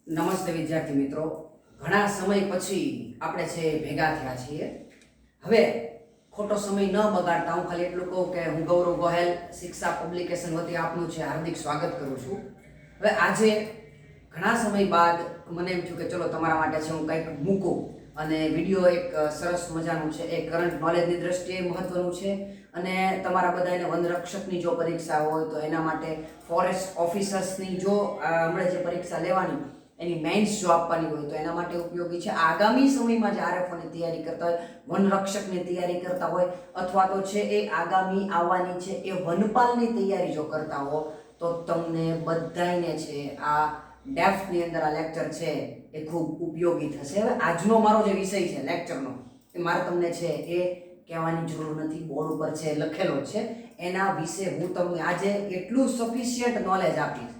નમસ્તે વિદ્યાર્થી મિત્રો, ઘણા સમય પછી આપણે છે ભેગા થયા છીએ. હવે ખોટો સમય ન બગાડતા હું ખાલી એટલું કહું કે હું ગૌરવ ગોહેલ શિક્ષા પબ્લિકેશન વતી આપનું છે હાર્દિક સ્વાગત કરું છું. હવે આજે ઘણા સમય બાદ મને એમ થયું કે ચલો તમારા માટે છે હું કંઈક મૂકું, અને વિડીયો એક સરસ મજાનું છે, એ કરંટ નોલેજની દ્રષ્ટિએ મહત્વનું છે, અને તમારા બધાને વનરક્ષકની જો પરીક્ષા હોય તો એના માટે ફોરેસ્ટ ઓફિસર્સની જો હમણાં જે પરીક્ષા લેવાની એની મેઇન્સ જો આપવાની હોય તો એના માટે ઉપયોગી છે. આગામી સમયમાં જે આરએફઓની તૈયારી કરતા હોય, વનરક્ષકની તૈયારી કરતા હોય, અથવા તો છે એ આગામી આવવાની છે એ વનપાલની તૈયારી જો કરતા હો તો તમને બધાને છે આ ડેફની અંદર આ લેક્ચર છે એ ખૂબ ઉપયોગી થશે. હવે આજનો મારો જે વિષય છે લેક્ચરનો, એ મારે તમને છે એ કહેવાની જરૂર નથી, બોર્ડ ઉપર છે લખેલો છે. એના વિશે હું તમને આજે એટલું સફિશિયન્ટ નોલેજ આપીશ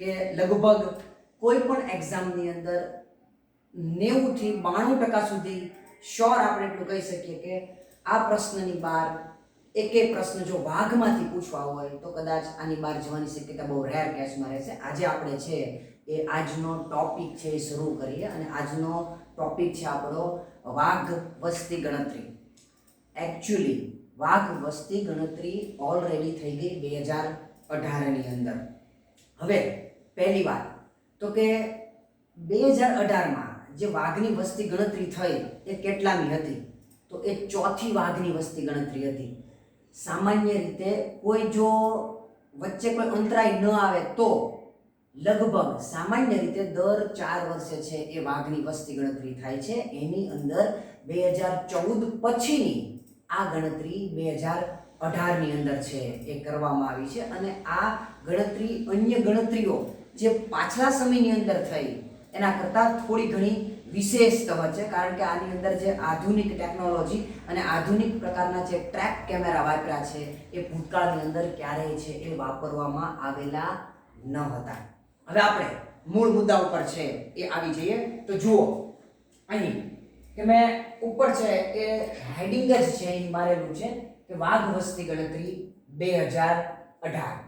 કે લગભગ કોઈ પણ એક્ઝામની અંદર 90 થી 92% સુધી શ્યોર આપણે એટલું કહી શકીએ કે આ પ્રશ્નની બહાર એક પ્રશ્ન જો વાઘમાંથી પૂછવા હોય તો કદાચ આની બહાર જવાની શક્યતા બહુ રેર કેસમાં રહેશે. આજે આપણે છે એ આજનો ટોપિક છે એ શરૂ કરીએ, અને આજનો ટોપિક છે આપણો વાઘ વસ્તી ગણતરી. એકચ્યુઅલી વાઘ વસ્તી ગણતરી ઓલરેડી થઈ ગઈ 2018ની અંદર. હવે પહેલી વાત તો કે 2018માં જે વાઘની વસ્તી ગણતરી થઈ એ કેટલામી હતી? તો એ ચોથી વાઘની વસ્તી ગણતરી હતી. સામાન્ય રીતે કોઈ જો વચ્ચે કોઈ અંતરાય ન આવે તો લગભગ સામાન્ય રીતે દર 4 વર્ષે છે એ વાઘની વસ્તી ગણતરી થાય છે. એની અંદર 2014 પછીની આ ગણતરી 2018ની અંદર છે એ કરવામાં આવી છે, અને આ ગણતરી અન્ય ગણતરીઓ જે પાછલા સમયની અંદર થઈ એના કરતાં થોડી ઘણી વિશેષ છે, કારણ કે આની અંદર જે આધુનિક ટેકનોલોજી અને આધુનિક પ્રકારના જે ટ્રેક કેમેરા વાપર્યા છે એ ભૂતકાળની અંદર ક્યારેય છે એ વાપરવામાં આવેલા ન હતા. હવે આપણે મૂળ મુદ્દા ઉપર છે એ આવી જઈએ તો જુઓ અહીં કે મેં ઉપર છે એ હેડિંગ જ છે અહીં મારેલું છે કે વાઘ વસ્તી ગણતરી 2018.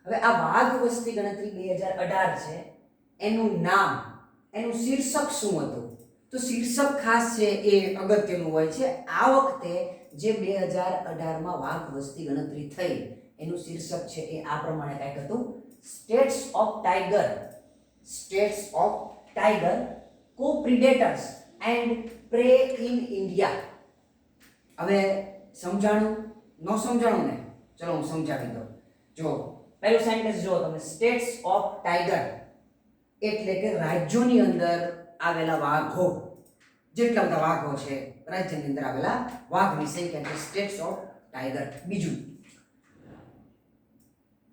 હવે આ વાઘ વસ્તી ગણતરી 2018 છે, એનું નામ, એનું શીર્ષક શું હતું? તો શીર્ષક ખાસ છે એ અગત્યનું હોય છે. આ વખતે જે 2018માં વાઘ વસ્તી ગણતરી થઈ એનું શીર્ષક છે એ આ પ્રમાણે કંઈક હતું: status of tiger, co-predators and prey in India. હવે સમજાણું? ન સમજાણું ને? ચલો હું સમજાવી દઉં. જો પહેલું સેન્ટેન્સ જો તમે, સ્ટેટ્સ ઓફ ટાઈગર એટલે કે રાજ્યોની અંદર આવેલા વાઘો, જેટલા બધા વાઘો છે રાજ્યની અંદર આવેલા વાઘની સંખ્યા છે સ્ટેટ્સ ઓફ ટાઈગર. બીજું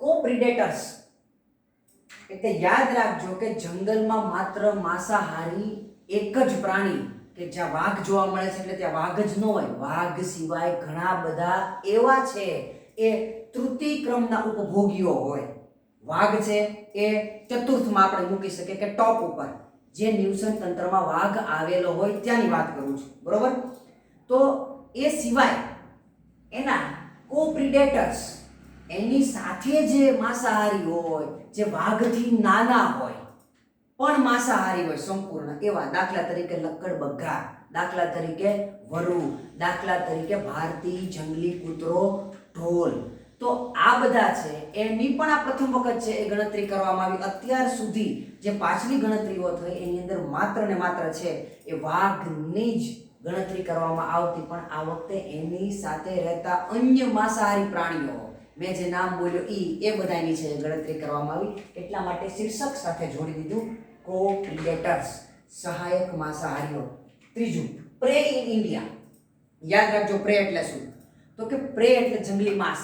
કો-પ્રિડેટર્સ એટલે યાદ રાખજો કે જંગલમાં માત્ર માંસાહારી એક જ પ્રાણી કે જ્યાં વાઘ જોવા મળે છે એટલે ત્યાં વાઘ જ ન હોય. વાઘ સિવાય ઘણા બધા એવા છે એ તૃતીય ક્રમના ઉપભોગીઓ હોય. વાઘ છે એ ચતુર્થમાં આપણે મૂકી શકીએ કે ટોપ ઉપર, જે નિવસન તંત્રમાં વાઘ આવેલો હોય ત્યાંની વાત કરું છું, બરોબર? તો એ સિવાય એના કો-પ્રિડેટર્સ, એની સાથે જે માંસાહારી હોય, જે વાઘથી નાના હોય પણ માંસાહારી હોય સંપૂર્ણ એવા, દાખલા તરીકે લક્કડબગ્ગા, દાખલા તરીકે વરુ, દાખલા તરીકે ભારતીય જંગલી કૂતરો ઢોલ. તો આ બધા છે એની પણ આ પ્રથમ વખત છે એ ગણતરી કરવામાં આવી. અત્યાર સુધી જે પાછલી ગણતરીઓ થઈ એની અંદર માત્ર ને માત્ર છે એ વાઘની જ ગણતરી કરવામાં આવતી, પણ આ વખતે એની સાથે રહેતા અન્ય માંસાહારી પ્રાણીઓ, મેં જે નામ બોલ્યો એ બધાની છે ગણતરી કરવામાં આવી. એટલા માટે શીર્ષક સાથે જોડી દીધું કો-પ્રિડેટર્સ, સહાયક માંસાહારીઓ. ત્રીજું પ્રે ઇન ઇન્ડિયા. યાદ રાખજો પ્રે એટલે શું? તો કે પ્રે એટલે જંગલી માંસ.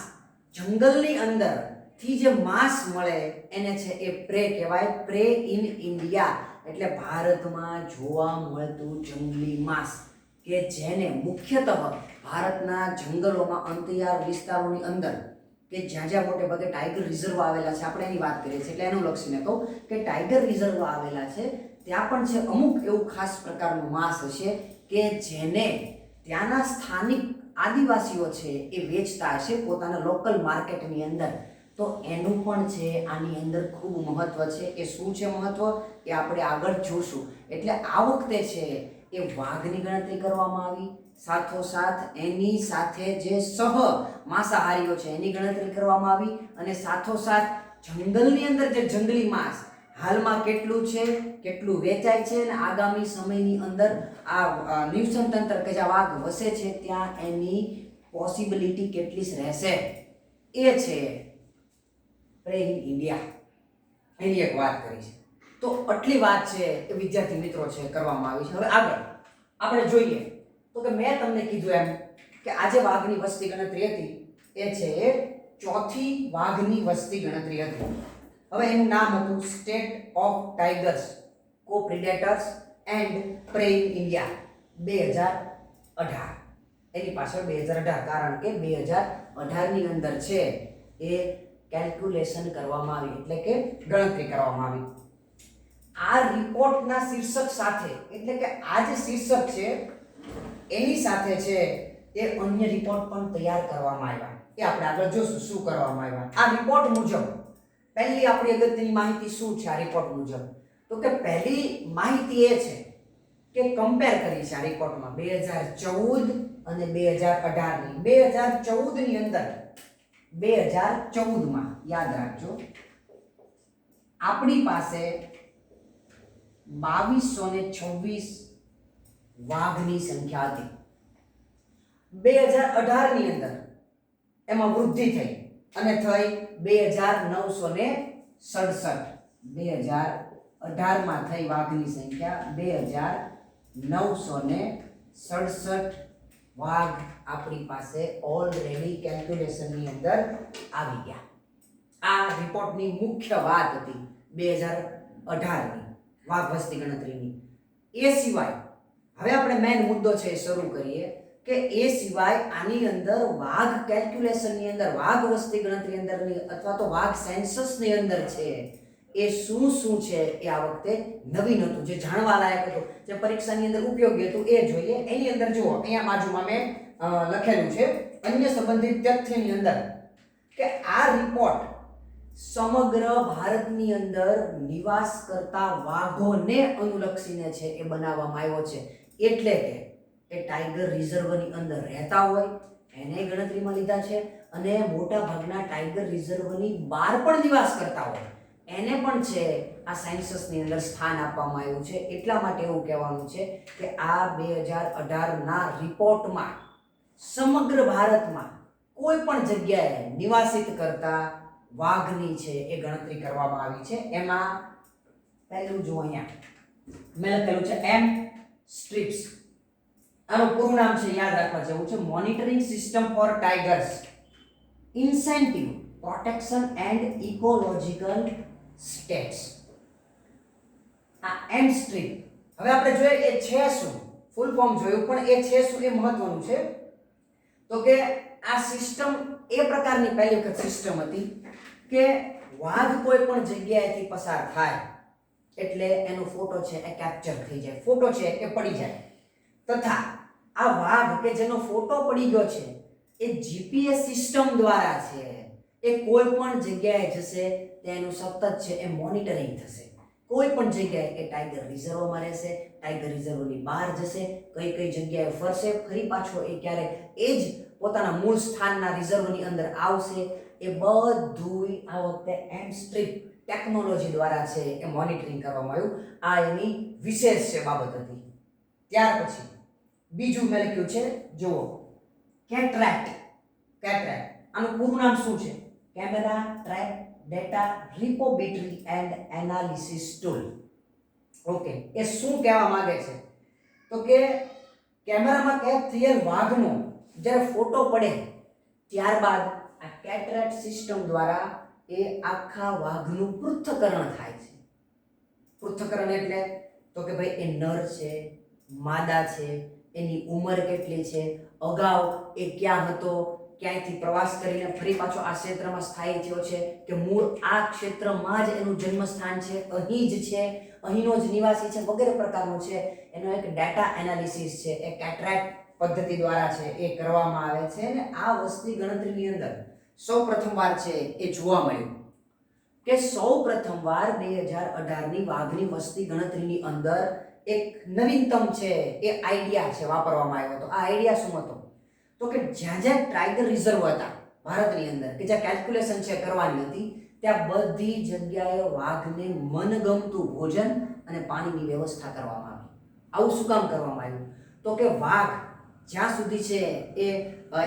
જંગલની અંદર થી જે માંસ મળે એને છે એ પ્રે કહેવાય. પ્રે ઇન ઇન્ડિયા એટલે ભારતમાં જોવા મળતું જંગલી માંસ કે જેને મુખ્યતઃ ભારતના જંગલોમાં અંતરિયાળ વિસ્તારોની અંદર કે જ્યાં જ્યાં મોટે ભાગે ટાઈગર રિઝર્વ આવેલા છે, આપણે એની વાત કરીએ છીએ એટલે એનું લક્ષીને કહું કે ટાઈગર રિઝર્વ આવેલા છે ત્યાં પણ છે અમુક એવું ખાસ પ્રકારનું માંસ હશે કે જેને ત્યાંના સ્થાનિક આદિવાસીઓ છે એ વેચતા હશે પોતાના લોકલ માર્કેટની અંદર. તો તો એનું પણ છે આની અંદર ખૂબ મહત્વ છે. એ શું છે મહત્વ એ આપણે આગળ જોશું. એટલે આ વખતે છે એ વાઘની ગણતરી કરવામાં આવી, સાથોસાથ એની સાથે જે સહ માંસાહારીઓ છે એની ગણતરી કરવામાં આવી, અને સાથોસાથ જંગલની અંદર જે જંગલી માંસ હાલમાં કેટલું છે, કેટલું વેચાય છે, અને આગામી સમયની અંદર આ નિવસન તંત્ર કે જ્યાં વાઘ વસે છે ત્યાં એની પોસિબિલિટી કેટલી રહેશે એ છે પ્રે ઇન ઇન્ડિયા, એની એક વાત કરી છે. તો આટલી વાત છે એ વિદ્યાર્થી મિત્રો છે કરવામાં આવી છે. હવે આગળ આપણે જોઈએ તો કે મેં તમને કીધું એમ કે આજે વાઘની વસ્તી ગણતરી હતી એ છે ચોથી વાઘની વસ્તી ગણતરી હતી. હવે એનું નામ હતું સ્ટેટ ઓફ ટાઈગર્સ, કો પ્રિડેટર્સ એન્ડ પ્રે ઇન ઇન્ડિયા 2018. એની પાછળ 2018 કારણ કે 2018 ની અંદર છે એ કેલ્ક્યુલેશન કરવામાં આવી, એટલે કે ગણતરી કરવામાં આવી. આ રિપોર્ટના શીર્ષક સાથે, એટલે કે આ જે શીર્ષક છે એની સાથે છે એ અન્ય રિપોર્ટ પણ તૈયાર કરવામાં આવ્યા. એ આપણે આગળ જોશું શું કરવામાં આવ્યા. આ રિપોર્ટ મુજબ પહેલી આપણી અગત્યની માહિતી શું છે આ રિપોર્ટ મુજબ? તો કે પહેલી માહિતી એ છે કે કમ્પેર કરી છે આ રિપોર્ટમાં 2014 અને 2018 ની. 2014 ની અંદર 2014 માં યાદ રાખજો આપણી પાસે 2226 વાઘની સંખ્યા હતી. 2018 ની અંદર એમાં વૃદ્ધિ થઈ અને થઈ 2967. 2018 માં થઈ વાઘની સંખ્યા 2967 વાઘ આપણી પાસે ઓલરેડી કેલ્ક્યુલેશન ની અંદર આવી ગયા. આ રિપોર્ટની મુખ્ય વાત હતી 2018 ની વાઘ વસ્તી ગણતરીની. એ સિવાય હવે આપણે મેઇન મુદ્દો છે શરૂ કરીએ કે એ સિવાય આની અંદર વાઘ કેલ્ક્યુલેશન ની અંદર, વાઘ વસ્તી ગણતરી અંદરની અથવા તો વાઘ સેન્સસ ની અંદર છે એ શું શું છે એ આ વખતે નવીન હતું, જે જાણવા લાયક હતું, જે પરીક્ષાની અંદર ઉપયોગી હતું એ જોઈએ. એની અંદર જુઓ અહીંયા બાજુમાં મેં લખેલું છે અન્ય સંબંધિત તથ્યની અંદર કે આ રિપોર્ટ સમગ્ર ભારતની અંદર નિવાસ કરતા વાઘોને અનુલક્ષીને છે એ બનાવવામાં આવ્યો છે. એટલે કે એ ટાઈગર રિઝર્વની અંદર રહેતા હોય એને ગણતરીમાં લીધા છે, અને મોટા ભાગના ટાઈગર રિઝર્વની બહાર પણ નિવાસ કરતા હોય એને પણ છે આ સેન્સસની અંદર સ્થાન આપવામાં આવ્યું છે. એટલા માટે એવું કહેવાનું છે કે આ 2018 ના રિપોર્ટમાં સમગ્ર ભારતમાં કોઈ પણ જગ્યાએ નિવાસિત કરતા વાઘની છે એ ગણતરી કરવામાં આવી છે. એમાં પહેલું જો અહીંયા મેં લખેલું છે એમ સ્ટ્રીપ્સ. આનું પૂરું નામ છે યાદ રાખવા જેવું છે monitoring system for tigers incentive protection and ecological states. આ એમ સ્ટ્રીપ હવે આપણે જોઈએ એ છે શું, ફૂલ ફોર્મ જોયું પણ એ છે શું એ મહત્વનું છે. તો કે આ સિસ્ટમ એ પ્રકારની પહેલી વખત સિસ્ટમ હતી કે વાઘ કોઈ પણ જગ્યાએથી પસાર થાય એટલે એનો ફોટો છે એ કેપ્ચર થઈ જાય, ફોટો છે એ પડી જાય, તથા આ વાઘ કે જેનો ફોટો પડી ગયો છે એ જીપીએસ સિસ્ટમ દ્વારા છે એ કોઈ પણ જગ્યાએ જશે તેનું સતત છે એ મોનિટરિંગ થશે. કોઈ પણ જગ્યાએ એ ટાઈગર રિઝર્વમાં રહેશે, ટાઈગર રિઝર્વની બહાર જશે, કઈ કઈ જગ્યાએ ફરશે, ફરી પાછો એ ક્યારે એ જ પોતાના મૂળ સ્થાનના રિઝર્વની અંદર આવશે, એ બધું આ વખતે એમ સ્ટ્રીપ ટેકનોલોજી દ્વારા છે એ મોનિટરિંગ કરવામાં આવ્યું. આ એની વિશેષ છે બાબત હતી. ત્યાર પછી બીજું મેં લખ્યું છે જુઓ કેટરેક્ટ. કેટરેક્ટ આનું પૂરું નામ શું છે? Camera track data repository and analysis tool. Okay, એ શું કહેવા માંગે છે? તો કે કેમેરામાં કેદ થયેલ વાઘનો જ્યારે ફોટો પડે ત્યારબાદ આ કેટરેક્ટ સિસ્ટમ દ્વારા એ આખા વાઘનું પૃથ્થકરણ થાય છે. પૃથ્થકરણ એટલે તો કે ભાઈ એ નર છે, માદા છે, એની ઉંમર કેટલી છે, અગાઉ એ ક્યાં હતો, ક્યાંયથી પ્રવાસ કરીને ફરી પાછો આ ક્ષેત્રમાં સ્થાયી થયો છે કે મૂળ આ ક્ષેત્રમાં જ એનું જન્મસ્થાન છે, અહીં જ છે, અહીંનો જ નિવાસી છે, વગેરે પ્રકારનું છે. એનો એક ડેટા એનાલિસિસ છે એ કેટરેક્ટ પદ્ધતિ દ્વારા છે એ કરવામાં આવે છે. અને આ વસ્તી ગણતરીની અંદર સૌ પ્રથમવાર છે એ જોવા મળ્યું કે સૌ પ્રથમવાર 2018ની વાઘની વસ્તી ગણતરીની અંદર એક નવીનતમ છે એ આઈડિયા છે વાપરવામાં આવ્યો હતો. આ આઈડિયા શું હતો? તો કે જ્યાં જ્યાં ટાઈગર રિઝર્વ હતા ભારતની અંદર કે જ્યાં કેલ્ક્યુલેશન છે કરવાની હતી ત્યાં બધી જગ્યાએ વાઘને મનગમતું ભોજન અને પાણીની વ્યવસ્થા કરવામાં આવી. આવું શું કામ કરવામાં આવ્યું? તો કે વાઘ જ્યાં સુધી છે એ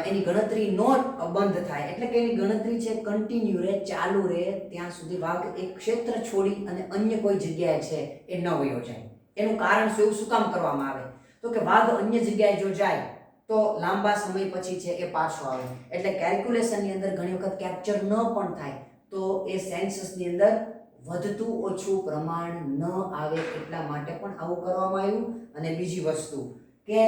એની ગણતરી નો બંધ થાય એટલે કે એની ગણતરી છે કન્ટિન્યુ રહે, ચાલુ રહે, ત્યાં સુધી વાઘ એક ક્ષેત્ર છોડી અને અન્ય કોઈ જગ્યાએ છે એ ન વયો જાય. એનું કારણ શું? એવું શું કામ કરવામાં આવે? તો કે વાઘ અન્ય જગ્યાએ જો જાય તો લાંબા સમય પછી છે એ પાછો આવે. એટલે કેલ્ક્યુલેશનની અંદર ઘણી વખત કેપ્ચર ન પણ થાય તો એ સેન્સસની અંદર વધતું ઓછું પ્રમાણ ન આવે એટલા માટે પણ આવું કરવામાં આવ્યું. અને બીજી વસ્તુ કે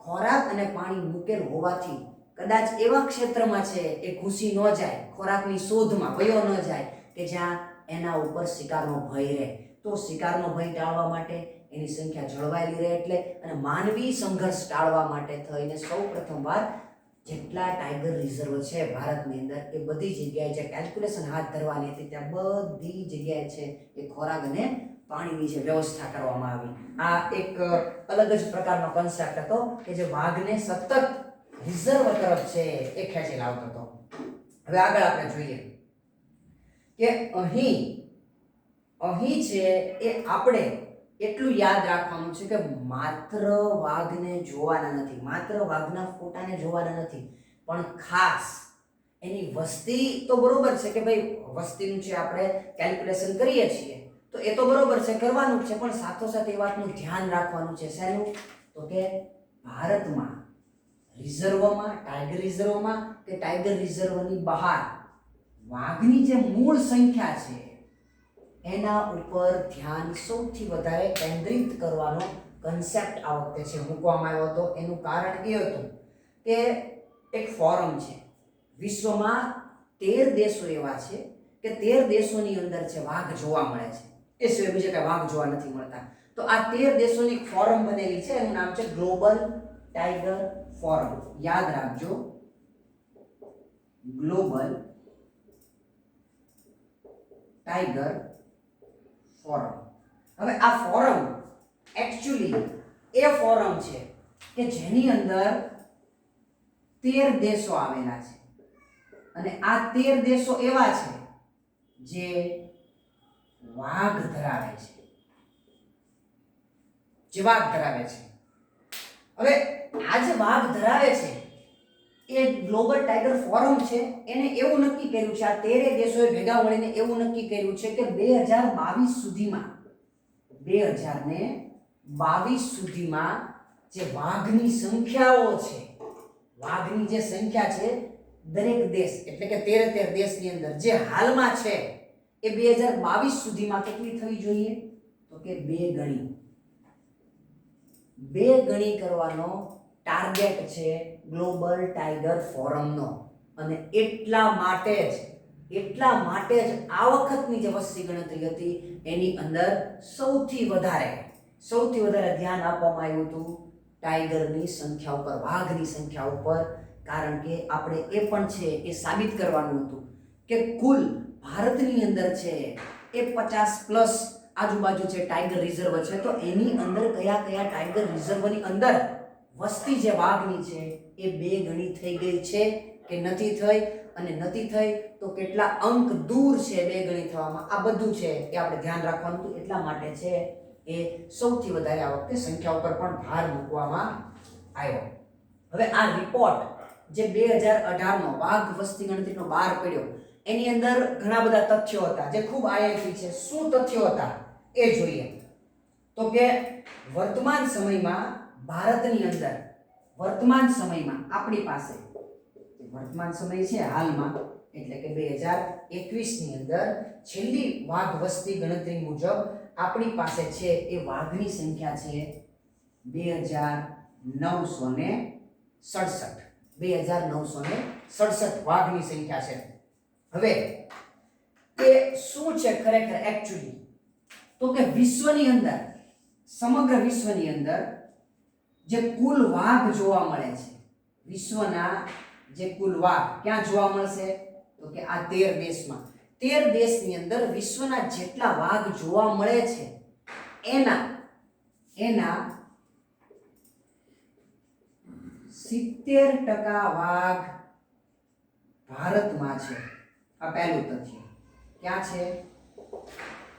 ખોરાક અને પાણી મૂકેલ હોવાથી કદાચ એવા ક્ષેત્રમાં છે એ ઘૂસી ન જાય, ખોરાકની શોધમાં વયો ન જાય કે જ્યાં એના ઉપર શિકારનો ભય રહે. તો શિકારનો ભય ટાળવા માટે એની સંખ્યા જળવાયેલી રહે એટલે અને માનવી સંઘર્ષ ટાળવા માટે થઈને સૌ પ્રથમવાર જેટલા ટાઈગર રિઝર્વ છે ભારતની અંદર એ બધી જગ્યાએ જે કેલ્ક્યુલેશન હાથ ધરવાની હતી ત્યાં બધી જગ્યાએ છે એ ખોરાક અને પાણીની જે વ્યવસ્થા કરવામાં આવી. આ એક અલગ જ પ્રકારનો કોન્સેપ્ટ હતો કે જે વાઘને સતત રિઝર્વ તરફ છે એ ખેંચી લાવતો હતો. હવે આગળ આપણે જોઈએ કે અહીં છે એ આપણે એટલું યાદ રાખવાનું છે કે માત્ર વાઘને જોવાના નથી, માત્ર વાઘના ફોટાને જોવાના નથી, પણ ખાસ એની વસ્તી તો બરોબર છે કે ભાઈ વસ્તીનું છે આપણે કેલ્ક્યુલેશન કરીએ છીએ તો એ તો બરોબર છે, કરવાનું જ છે, પણ સાથોસાથ એ વાતનું ધ્યાન રાખવાનું છે. શેનું? તો કે ભારતમાં રિઝર્વમાં, ટાઈગર રિઝર્વમાં કે ટાઈગર રિઝર્વની બહાર વાઘની જે મૂળ સંખ્યા છે એના ઉપર ધ્યાન સૌથી વધારે કેન્દ્રિત કરવાનો કન્સેપ્ટ આ વખતે છે મૂકવામાં આવ્યો હતો. એનું કારણ એ હતું કે એક ફોરમ છે, વિશ્વમાં 13 દેશો એવા છે કે 13 દેશોની અંદર છે વાઘ જોવા મળે છે, એ સિવાય બીજા કઈ વાઘ જોવા નથી મળતા. તો આ 13 દેશોની ફોરમ બનેલી છે, એનું નામ છે ગ્લોબલ ટાઈગર ફોરમ. યાદ રાખજો, ગ્લોબલ ટાઈગર ફોરમ. હવે આ ફોરમ એકચ્યુઅલી એ ફોરમ છે કે જેની અંદર 13 દેશો આવેલા છે અને આ 13 દેશો એવા છે જે વાઘ ધરાવે છે, જે વાઘ ધરાવે છે. હવે આ જે વાઘ ધરાવે છે એ ગ્લોબલ ટાઈગર ફોરમ છે એને એવું નક્કી કર્યું છે, આ 13 દેશોએ ભેગા મળીને એવું નક્કી કર્યું છે કે 2022 સુધીમાં જે વાઘની સંખ્યાઓ છે, વાઘની જે સંખ્યા છે દરેક દેશ એટલે કે 13 દેશની અંદર જે હાલમાં છે એ 2022 સુધીમાં કેટલી થવી જોઈએ? તો કે 2 ગણી. 2 ગણી કરવાનો ટાર્ગેટ છે ગ્લોબલ ટાઈગર ફોરમનો. અને એટલા માટે જ આ વખતની જે વસ્તી ગણતરી હતી એની અંદર સૌથી વધારે ધ્યાન આપવામાં આવ્યું હતું ટાઈગરની સંખ્યા ઉપર, વાઘની સંખ્યા ઉપર. કારણ કે આપણે એ પણ છે એ સાબિત કરવાનું હતું કે કુલ ભારતની અંદર છે એ 50+ આજુબાજુ છે ટાઈગર રિઝર્વ છે, તો એની અંદર કયા ટાઈગર રિઝર્વની અંદર વસ્તી જે વાઘની છે એ 2 ગણી થઈ ગઈ છે કે નથી થઈ, અને નથી થઈ તો કેટલા અંક દૂર છે 2 ગણી થવામાં. આ બધું છે એ આપણે ધ્યાન રાખવાનું હતું. એટલા માટે છે એ સૌથી વધારે આ વખતે સંખ્યા ઉપર પણ ભાર મૂકવામાં આવ્યો. હવે આ રિપોર્ટ જે 2018નો વાઘ વસ્તી ગણતરીનો બહાર પડ્યો એની અંદર ઘણા બધા તથ્યો હતા જે ખૂબ આયાતી છે. શું તથ્યો હતા એ જોઈએ તો કે વર્તમાન સમયમાં ભારતની અંદર આપણી પાસે વર્તમાન સમય છે હાલમાં એટલે કે 2021ની અંદર છેલ્લી વાઘ વસ્તી ગણતરી મુજબ આપણી પાસે છે એ વાઘની સંખ્યા છે 2967 વાઘની સંખ્યા છે. હવે એ શું છે ખરેખર એકચ્યુઅલી તો કે વિશ્વની અંદર, સમગ્ર વિશ્વની અંદર જે કુલ વાઘ જોવા મળે છે, વિશ્વના જે કુલ વાઘ ક્યાં જોવા મળશે? તો કે આ 13 દેશમાં 13 દેશની અંદર વિશ્વના જેટલા વાઘ જોવા મળે છે એના 70% વાઘ ભારતમાં છે. આ પહેલું તથ્ય. ક્યાં છે?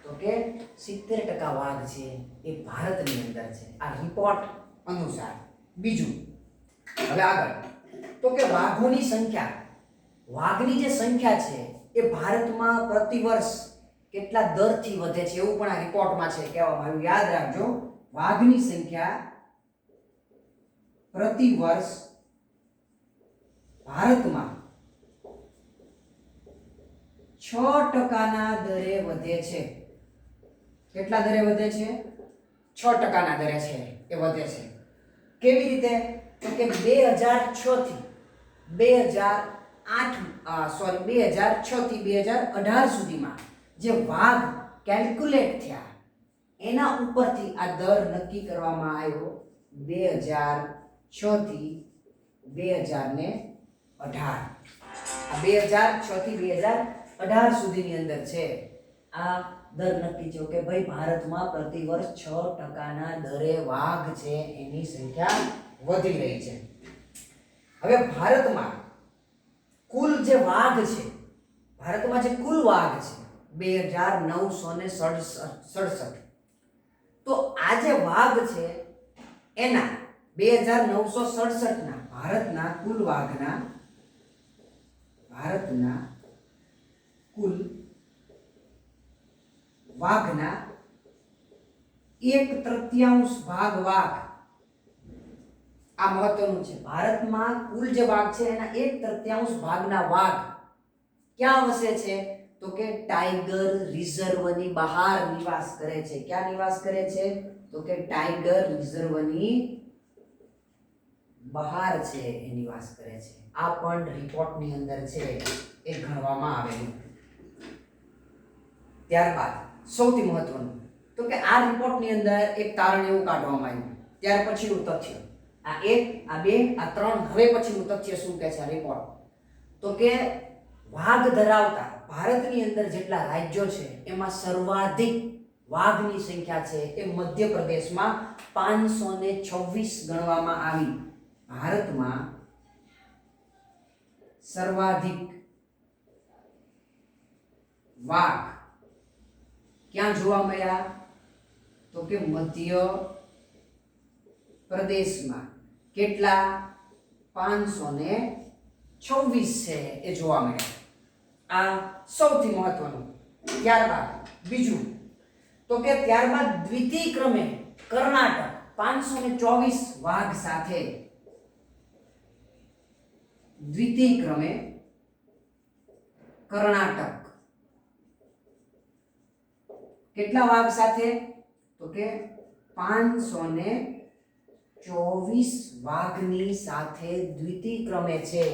તો કે 70% વાઘ છે એ ભારતની અંદર છે, આ રિપોર્ટ અનુસાર. બીજું, હવે આગળ, તો કે વાઘોની સંખ્યા, વાઘની જે સંખ્યા છે એ ભારતમાં પ્રતિવર્ષ કેટલા દરથી વધે છે એવું પણ આ રિપોર્ટમાં છે કહેવામાં આવ્યું. યાદ રાખજો, વાઘની સંખ્યા પ્રતિવર્ષ ભારતમાં 6%ના દરે વધે છે. કેટલા દરે વધે છે? 6%ના દરે છે એ વધે છે. કેવી રીતે? તો કે 2006 થી 2018 સુધીમાં જે વાઘ કેલ્ક્યુલેટ થયા એના ઉપરથી આ દર નક્કી કરવામાં આવ્યો. 2006 થી 2018, આ 2006 થી 2018 સુધીની અંદર છે આ દર નક્કી થયો કે ભાઈ ભારતમાં પ્રતિવર્ષ 6%ના દરે વાઘ છે એની સંખ્યા વધી રહી છે. હવે ભારતમાં કુલ જે વાઘ છે, ભારતમાં જે કુલ વાઘ છે 2967. તો આ જે વાઘ છે એના 2967ના ભારતના કુલ વાઘના કુલ વાઘના 1/3 ભાગ વાઘ. આ મહત્વનું છે. ભારતમાં કુલ જે વાઘ છે એના 1/3 ભાગના વાઘ ક્યાં વસે છે? તો કે ટાઈગર રિઝર્વની બહાર નિવાસ કરે છે. ક્યાં નિવાસ કરે છે? તો કે ટાઈગર રિઝર્વની બહાર છે એ નિવાસ કરે છે. આ પણ રિપોર્ટની અંદર છે એ ગણવામાં આવેલું. ત્યારબાદ સૌથી મહત્વનું, તો કે આ રિપોર્ટની અંદર એક તારણ એવું કાઢવામાં આવ્યું. ત્યાર પછીનું તથ્ય, આ 1, આ 2, આ 3, હવે પછીનું તથ્ય શું કહે છે આ રિપોર્ટ? તો કે વાઘ ધરાવતા ભારતની અંદર જેટલા રાજ્યો છે એમાં સર્વાધિક વાઘની સંખ્યા છે એ મધ્યપ્રદેશમાં 526 ગણવામાં આવી. ભારતમાં સર્વાધિક વાઘ ક્યાં જોવા મળ્યા? તો કે મધ્ય પ્રદેશમાં. કેટલા? 526 છે એ જોવા મળ્યા. આ સૌથી મહત્વનું. ત્યારબાદ બીજું, તો કે ત્યારબાદ દ્વિતીય ક્રમે કર્ણાટક 524 વાઘ સાથે. દ્વિતીય ક્રમે કર્ણાટક કેટલા વાઘ સાથે? તો કે 524 વાઘની સાથે દ્વિતીય ક્રમે છે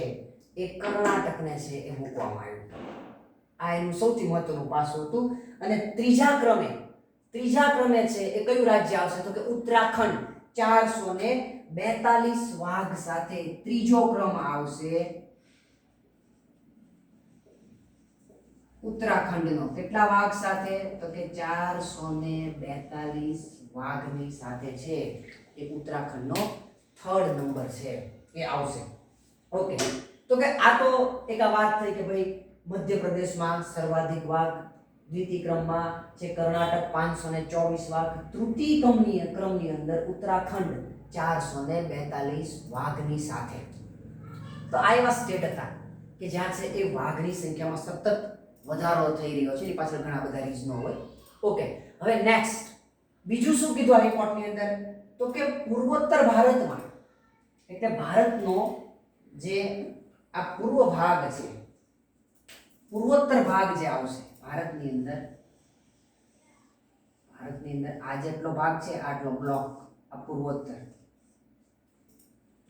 એ કર્ણાટકને છે એ મૂકવામાં આવ્યું. આ એનું સૌથી મહત્વનું પાસું હતું. અને ત્રીજા ક્રમે છે એ કયું રાજ્ય આવશે? તો કે ઉત્તરાખંડ 442 વાઘ સાથે ત્રીજો ક્રમ આવશે ઉત્તરાખંડનો. કેટલા વાઘ સાથે? તો કે 442 વાઘની સાથે છે એ ઉત્તરાખંડનો થર્ડ નંબર છે એ આવશે. ઓકે, તો કે આ તો એક વાત થઈ કે ભાઈ મધ્યપ્રદેશમાં સર્વાધિક વાઘ, દ્વિતીય ક્રમમાં છે કર્ણાટક 524 વાઘ, તૃતીય ક્રમની અંદર ઉત્તરાખંડ 442 વાઘની સાથે. તો આ એવા સ્ટેટ હતા કે જ્યાં છે એ વાઘની સંખ્યામાં સતત વધારો થઈ રહ્યો છે. એની પાછળ ઘણા બધા રીઝનો હોય. ઓકે, હવે નેક્સ્ટ બીજું શું કીધું આ રિપોર્ટની અંદર? તો કે પૂર્વોત્તર ભારતમાં, એટલે ભારતનો જે આ પૂર્વ ભાગ છે, પૂર્વોત્તર ભાગ જે આવશે ભારતની અંદર આ જેટલો ભાગ છે આટલો બ્લોક આ પૂર્વોત્તર.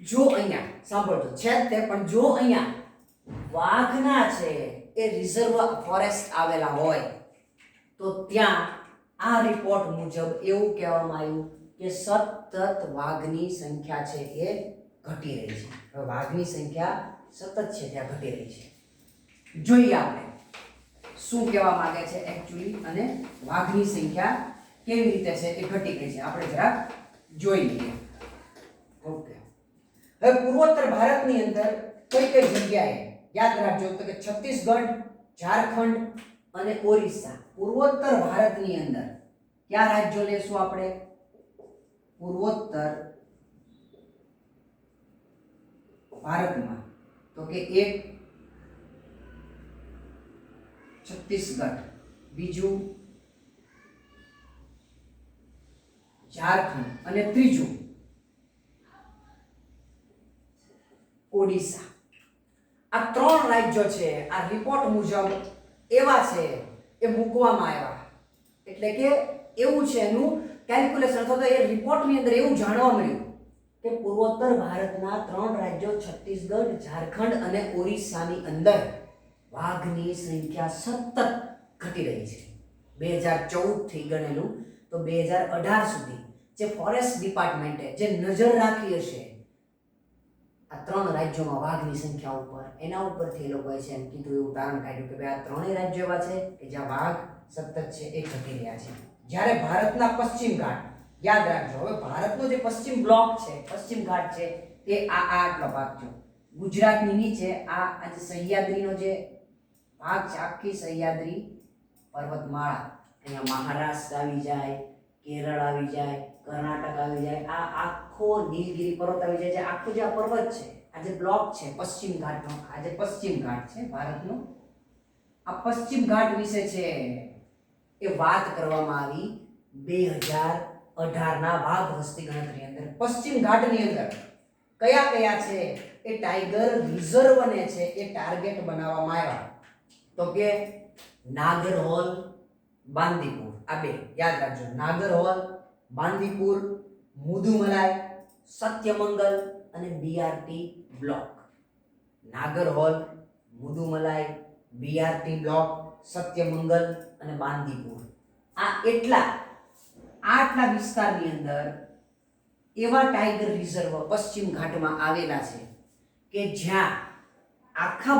જો અહીંયા સાંભળજો છે તે, પણ જો અહીંયા વાઘના છે એ રિઝર્વ ફોરેસ્ટ આવેલા હોય તો ત્યાં આ રિપોર્ટ મુજબ એવું કહેવામાં આવ્યું કે સતત વાઘની સંખ્યા છે એ ઘટી રહી છે. હવે વાઘની સંખ્યા સતત છે ત્યાં ઘટી રહી છે. જોઈએ આપણે શું કહેવા માંગે છે એકચ્યુઅલી, અને વાઘની સંખ્યા કેવી રીતે છે એ ઘટી ગઈ છે આપણે જરાક જોઈ લઈએ. ઓકે, હવે પૂર્વોત્તર ભારતની અંદર કઈ કઈ જગ્યાએ યાદ રાખજો તો કે છત્તીસગઢ, ઝારખંડ અને ઓરિસ્સા. પૂર્વોત્તર ભારતની અંદર કયા રાજ્યો લેશું આપણે? પૂર્વોત્તર ભારતમાં તો કે એક છત્તીસગઢ, બીજું ઝારખંડ અને ત્રીજું ઓડિશા. આ ત્રણ રાજ્યો છે, આ રિપોર્ટ મુજબ એવા છે એ મૂકવામાં આવ્યા. એટલે કે એવું છે એનું કેલ્ક્યુલેશન અથવા તો એ રિપોર્ટની અંદર એવું જાણવા મળ્યું કે પૂર્વોત્તર ભારતના ત્રણ રાજ્યો છત્તીસગઢ, ઝારખંડ અને ઓરિસ્સાની અંદર વાઘની સંખ્યા સતત ઘટી રહી છે. 2014 થી ગણેલું તો 2018 સુધી જે ફોરેસ્ટ ડિપાર્ટમેન્ટે જે નજર રાખી હશે આ ત્રણ રાજ્યોમાં વાઘની સંખ્યા ઉપર, એના ઉપરથી એ લોકોએ છે એમ કીધું, એવું તારણ કાઢ્યું કે ભાઈ આ ત્રણેય રાજ્યો એવા છે કે જ્યાં વાઘ સતત છે એ ઘટી રહ્યા છે. જ્યારે ભારતના પશ્ચિમ ઘાટ, યાદ રાખજો, હવે ભારતનો જે પશ્ચિમ બ્લોક છે, પશ્ચિમ ઘાટ છે, તે આ આટલો ભાગ છે. ગુજરાતની નીચે આ જે સહ્યાદ્રીનો જે ભાગ છે, આખી સહ્યાદ્રી પર્વતમાળા, અહીંયા મહારાષ્ટ્ર આવી જાય, કેરળ આવી જાય, કર્ણાટક આવી જાય, આ આખો નીલગિરી પર્વત આવી જાય છે. આખો જે આ પર્વત છે, આ જે બ્લોક છે પશ્ચિમ ઘાટનો, આ જે પશ્ચિમ ઘાટ છે ભારતનો, આ પશ્ચિમ ઘાટ વિશે છે એ વાત કરવામાં આવી 2018 ના વાઘ વસ્તી ગણતરી અંદર. પશ્ચિમ ઘાટની અંદર કયા કયા છે એ ટાઈગર રિઝર્વને છે એ ટાર્ગેટ બનાવવામાં આવ્યા તો કે નાગરહોલ, બાંદીપુર. આ બે યાદ રાખજો, નાગરહોલ, બાંદીપુર, મુદુમલાઈ, સત્યમંગલ અને BRT block. નાગરહોલ, મુદુમલાઈ, BRT block, Sathyamangalam અને બાંદીપુર. આ આટલા વિસ્તારની અંદર એવા ટાઈગર રિઝર્વ પશ્ચિમ ઘાટમાં આવેલા છે કે જ્યાં આખા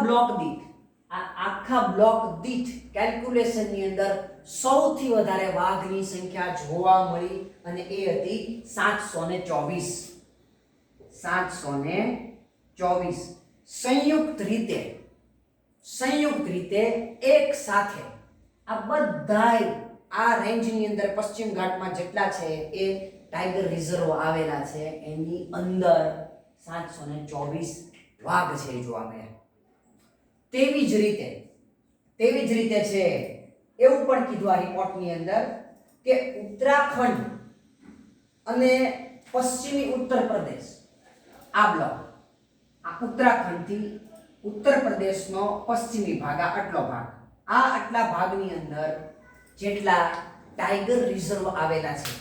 બ્લોક દીઠ કેલ્ક્યુલેશનની અંદર સૌથી વધારે વાઘની સંખ્યા જોવા મળી અને એ હતી 724. સંયુક્ત રીતે એક સાથે આ બધાય આ રેન્જની અંદર પશ્ચિમ ઘાટમાં જેટલા છે એ ટાઈગર રિઝર્વ આવેલા છે એની અંદર 724 વાઘ છે એ જોવા મળ્યા. તેવી જ રીતે છે એવું પણ કીધું આ રિપોર્ટની અંદર કે ઉત્તરાખંડ અને પશ્ચિમી ઉત્તર પ્રદેશ, આ બ્લોક, આ ઉત્તરાખંડથી ઉત્તર પ્રદેશનો પશ્ચિમી ભાગ, આ આટલા ભાગની અંદર જેટલા ટાઈગર રિઝર્વ આવેલા છે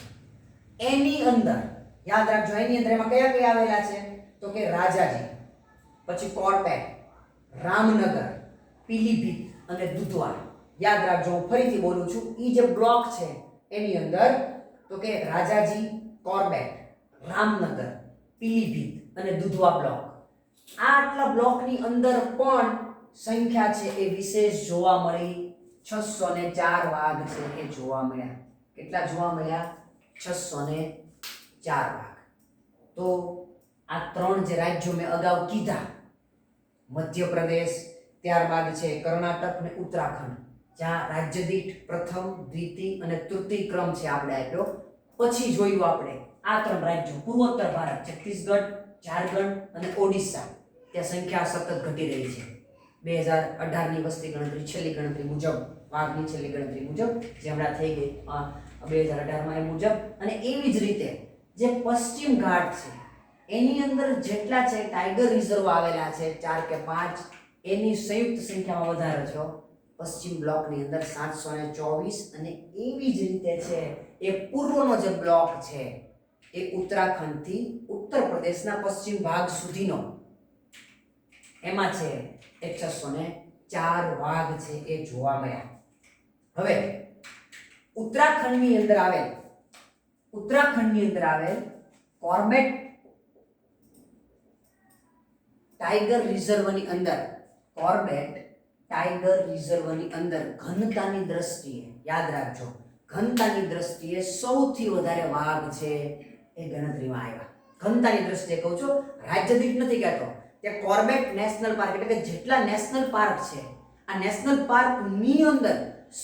એની અંદર યાદ રાખજો, એની અંદર એમાં કયા કયા આવેલા છે તો કે રાજાજી, પછી કોરપેટ, રામનગર, પીલીભીત અને દુધવા. યાદ રાખજો, હું ફરીથી બોલું છું, ઈ જે બ્લોક છે એની અંદર તો કે રાજાજી, કોરબેટ, રામનગર, પીલીભીત અને દુધવા બ્લોક. આટલા બ્લોકની અંદર પણ સંખ્યા છે એ વિશેષ જોવા મળી. 604 વાઘ છે એ જોવા મળ્યા. કેટલા જોવા મળ્યા? 604 વાઘ. તો આ ત્રણ જે રાજ્યો મેં અગાઉ કીધા, મધ્યપ્રદેશ, ત્યારબાદ છે કર્ણાટક અને ઉત્તરાખંડ, જ્યાં રાજ્ય દીઠ પ્રથમ, દ્વિતીય અને તૃતીય ક્રમ છે આપણે આપ્યો. પછી જોયું આપણે આ ત્રણ રાજ્યો પૂર્વોત્તર ભારત, છત્તીસગઢ, ઝારખંડ અને ઓડિશા, ત્યાં સંખ્યા સતત ઘટી રહી છે. 2018 ની વસ્તી ગણતરી, છેલ્લી ગણતરી મુજબ, વાઘની છેલ્લી ગણતરી મુજબ જે હમણાં થઈ ગઈ 2018 માં એ મુજબ. અને એવી જ રીતે જે પશ્ચિમ ઘાટ છે એની અંદર જેટલા છે ટાઈગર રિઝર્વ આવેલા છે 4 કે 5, એની સંયુક્ત સંખ્યામાં વધારો થયો. પશ્ચિમ બ્લોકની અંદર 724 અને એવી જ રીતે છે એ પૂર્વનો જે બ્લોક છે એ ઉત્તરાખંડથી ઉત્તર પ્રદેશના પશ્ચિમ ભાગ સુધીનો, એમાં છે એ 604 વાઘ છે એ જોવા મળ્યા. હવે ઉત્તરાખંડની અંદર આવેલ કોર્બેટ ટાઈગર રિઝર્વની અંદર, કોર્બેટ ટાઈગર રિઝર્વની અંદર ઘનતાની દ્રષ્ટિએ યાદ રાખજો, ઘનતાની દ્રષ્ટિએ સૌથી વધારે વાઘ છે એ ગણતરીમાં આવ્યા. ઘનતાની દ્રષ્ટિએ કહું છું, રાજ્ય દીઠ નથી કહેતો. તે કોર્બેટ નેશનલ પાર્ક એટલે કે જેટલા નેશનલ પાર્ક છે, આ નેશનલ પાર્કની અંદર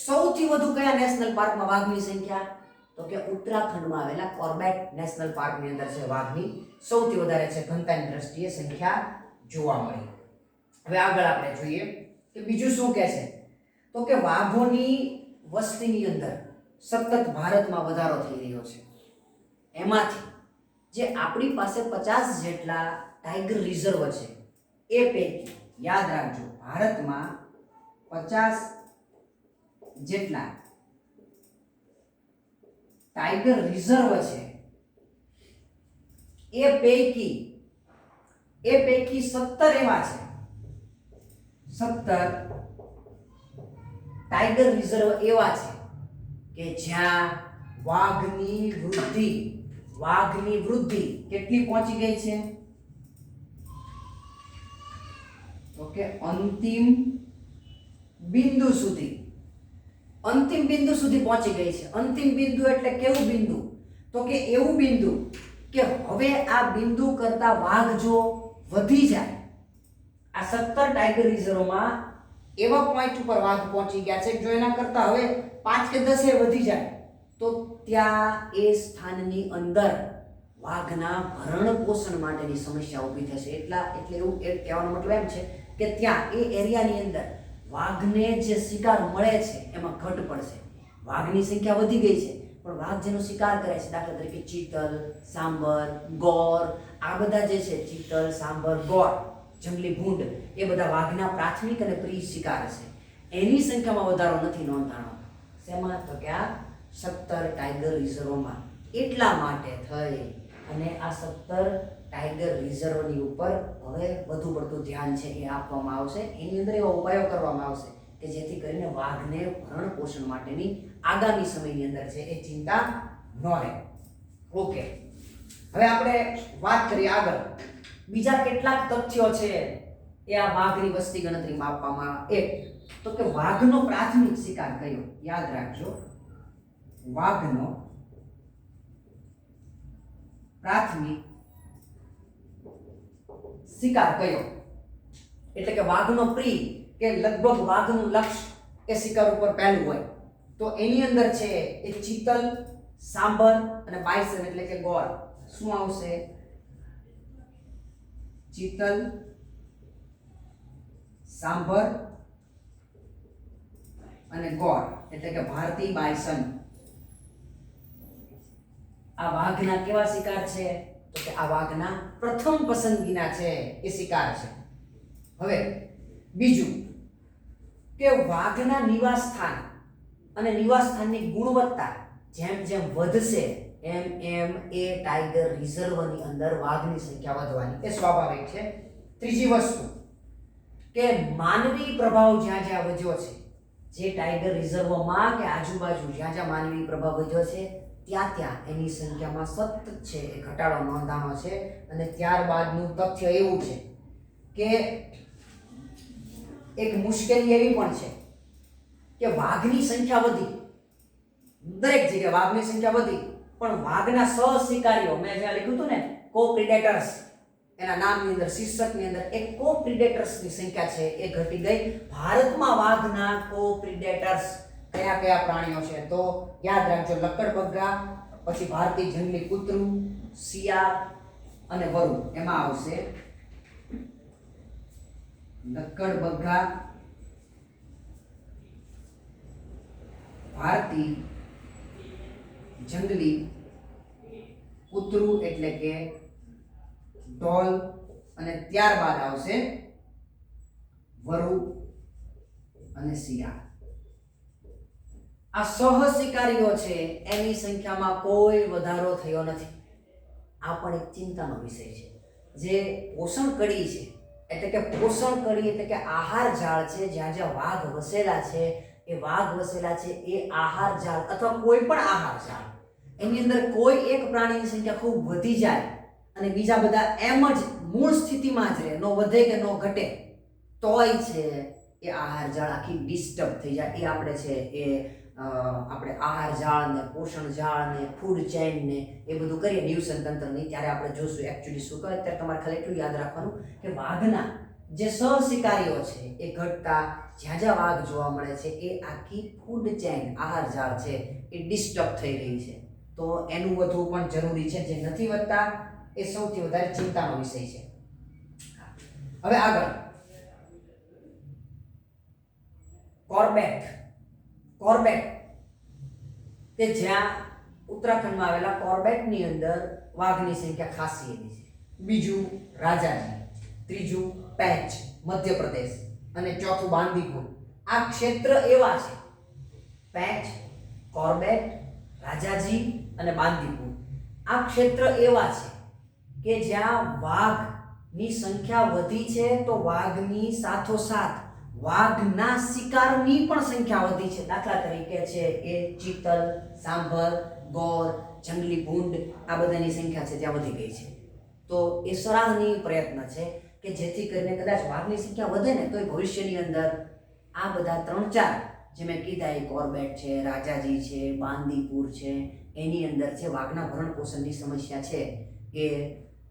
સૌથી વધુ કયા નેશનલ પાર્કમાં વાઘની સંખ્યા? તો કે ઉત્તરાખંડમાં આવેલા કોર્બેટ નેશનલ પાર્કની અંદર છે વાઘની સૌથી વધારે છે ઘનતાની દ્રષ્ટિએ સંખ્યા જોવા મળી. હવે આગળ આપણે જોઈએ કે બીજું શું કહે છે, તો કે વાઘોની વસ્તીની અંદર સતત ભારતમાં વધારો થઈ રહ્યો છે. એમાંથી જે આપણી પાસે 50 જેટલા ટાઈગર રિઝર્વ છે એ પૈકી યાદ રાખજો, ભારતમાં 50 જેટલા ટાઈગર રિઝર્વ છે એ પૈકી 17 એવા છે, 17 ટાઈગર રિઝર્વ એવા છે કે જ્યાં વાઘની વૃદ્ધિ કેટલી પહોંચી ગઈ છે? તો કે અંતિમ બિંદુ સુધી પહોંચી ગઈ છે. અંતિમ બિંદુ એટલે કેવું બિંદુ? તો કે એવું બિંદુ કે હવે આ બિંદુ કરતા વાઘ જો વધી જાય, આ 17 ટાઈગર રિઝર્વમાં એવા પોઈન્ટ ઉપર વાઘ પહોંચી ગયા છે જો એના કરતા હવે 5 કે 10 વધી જાય તો ત્યાં એ સ્થાનની અંદર વાઘના ભરણ પોષણ માટેની સમસ્યા ઊભી થશે. એટલે એવું કહેવાનો મતલબ એમ છે કે ત્યાં એ એરિયાની અંદર વાઘને જે શિકાર મળે છે એમાં ઘટ પડશે. વાઘની સંખ્યા વધી ગઈ છે પણ વાઘ જેનો શિકાર કરે છે, દાખલા તરીકે ચીતલ, સાંભર, ગોર, આ બધા જે છે ચીતલ, સાંભર, ગોર, જંગલી ભૂંડ, એ બધા વાઘના પ્રાથમિક અને પ્રિય શિકાર છે. એની સંખ્યામાં વધારો નથી નોંધાણો. શેમાં? તો કે આ 17 ટાઈગર રિઝર્વમાં. એટલા માટે થઈ અને આ 17 ટાઈગર રિઝર્વની ઉપર હવે વધુ પડતું ધ્યાન છે એ આપવામાં આવશે. એની અંદર એવા ઉપાયો કરવામાં આવશે કે જેથી કરીને વાઘને ભરણ પોષણ માટેની આગામી સમયની અંદર છે એ ચિંતા ન રહે. ઓકે, હવે આપણે વાત કરીએ આગળ. બીજા કેટલાક તથ્યો છે એ આ વાઘની વસ્તી ગણતરીમાં આપવામાં. એક તો કે વાઘનો પ્રાથમિક શિકાર કયો? યાદ રાખજો, વાઘનો પ્રાથમિક શિકાર કયો? એટલે કે વાઘનો પ્રિય કે લગભગ વાઘનું લક્ષ્ય એ શિકાર ઉપર પહેલું હોય તો એની અંદર છે એ ચીતલ, સાંભર અને બાયસન એટલે કે ગોર. શું આવશે? ચીતલ, સાંભર અને ગોર એટલે કે ભારતીય બાયસન. આ વાઘના કેવા શિકાર છે? તો કે આ વાઘના પ્રથમ પસંદગીના છે એ શિકાર છે. હવે બીજું કે વાઘના નિવાસ સ્થાન અને નિવાસ સ્થાનની ગુણવત્તા જેમ જેમ વધશે એમ એમ એ ટાઈગર રિઝર્વની અંદર વાઘની સંખ્યા વધવાની, એ સ્વાભાવિક છે. ત્રીજી વસ્તુ કે માનવી પ્રભાવ જ્યાં જ્યાં વધ્યો છે, જે ટાઈગર રિઝર્વમાં કે આજુબાજુ જ્યાં જ્યાં માનવી પ્રભાવ વધ્યો છે ત્યાં ત્યાં એની સંખ્યામાં સતત છે એ ઘટાડો નોંધાણો છે. અને ત્યારબાદનું તથ્ય એવું છે કે એક મુશ્કેલી એવી પણ છે કે વાઘની સંખ્યા વધી, દરેક જગ્યાએ વાઘની સંખ્યા વધી, પણ વાઘના સહશિકારીઓ, મેં જ્યાં લખ્યું હતું ને કો પ્રિડેટર્સ, એના નામની અંદર શીર્ષકની અંદર એક કો પ્રિડેટર્સની સંખ્યા છે એ ઘટી ગઈ. ભારતમાં વાઘના કો પ્રિડેટર્સ કયા કયા પ્રાણીઓ છે? તો યાદ રાખજો, લક્કડબગ્ગા, પછી ભારતીય જંગલી કૂતરું, શિયાળ અને વરુ. એમાં આવશે લક્કડબગ્ગા, ભારતીય જંગલી કૂતરું એટલે કે ઢોલ, અને ત્યારબાદ આવશે વરુ અને શિયાળ. આ સહશિકારીઓ છે એની સંખ્યામાં કોઈ વધારો થયો નથી. આ પણ એક ચિંતાનો વિષય છે. જે પોષણ કડી છે એટલે કે પોષણ કડી એટલે કે આહાર જાળ છે, જ્યાં જ્યાં વાઘ વસેલા છે એ વાઘ વસેલા છે એ આહાર જાળ અથવા કોઈ પણ આહાર જાળ, એની અંદર કોઈ એક પ્રાણીની સંખ્યા ખૂબ વધી જાય અને બીજા બધા એમ જ મૂળ સ્થિતિમાં જ રહે, ન વધે કે ન ઘટે, તોય છે એ આહાર જાળ આખી ડિસ્ટર્બ થઈ જાય. એ આપણે છે એ આપણે આહાર જાળ ને પોષણ જાળ ને ફૂડ ચેઇન ને એ બધું કરીએ નિવસન તંત્રની, ત્યારે આપણે જોશું એકચ્યુઅલી શું કહે. અત્યારે તમારે ખાલી એટલું યાદ રાખવાનું કે વાઘના જે સહશિકારીઓ છે એ ઘટતા, જ્યાં જ્યાં વાઘ જોવા મળે છે એ આખી ફૂડ ચેઇન આહાર જાળ છે એ ડિસ્ટર્બ થઈ રહી છે. તો એનું વધવું પણ જરૂરી છે. જે નથી વધતા એ સૌથી વધારે ચિંતાનો વિષય છે. હવે આગળ કોર્બેટ કે જ્યાં ઉત્તરાખંડમાં આવેલા કોર્બેટની અંદર વાઘની સંખ્યા ખાસી એવી છે. બીજું રાજાજી, ત્રીજું પેંચ મધ્યપ્રદેશ અને ચોથું બાંદીપુર. આ ક્ષેત્ર એવા છે, પેંચ, કોર્બેટ, રાજાજી અને બાંદીપુર, આ ક્ષેત્ર એવા છે કે જ્યાં વાઘની સંખ્યા વધી છે. તો વાઘની સાથોસાથ વાઘના શિકારની પણ સંખ્યા વધી છે. દાખલા તરીકે છે એ ચિત્તલ, સાંભર, ગોર, જંગલી ભૂંડ, આ બધાની સંખ્યા છે ત્યાં વધી ગઈ છે. તો એ સરાહનીય પ્રયત્ન છે કે જેથી કરીને કદાચ વાઘની સંખ્યા વધે ને તો એ ભવિષ્યની અંદર આ બધા 3-4 જે મેં કીધા એ કોર્બેટ છે, રાજાજી છે, બાંદીપુર છે, એની અંદર છે વાઘના ભરણ પોષણની સમસ્યા છે એ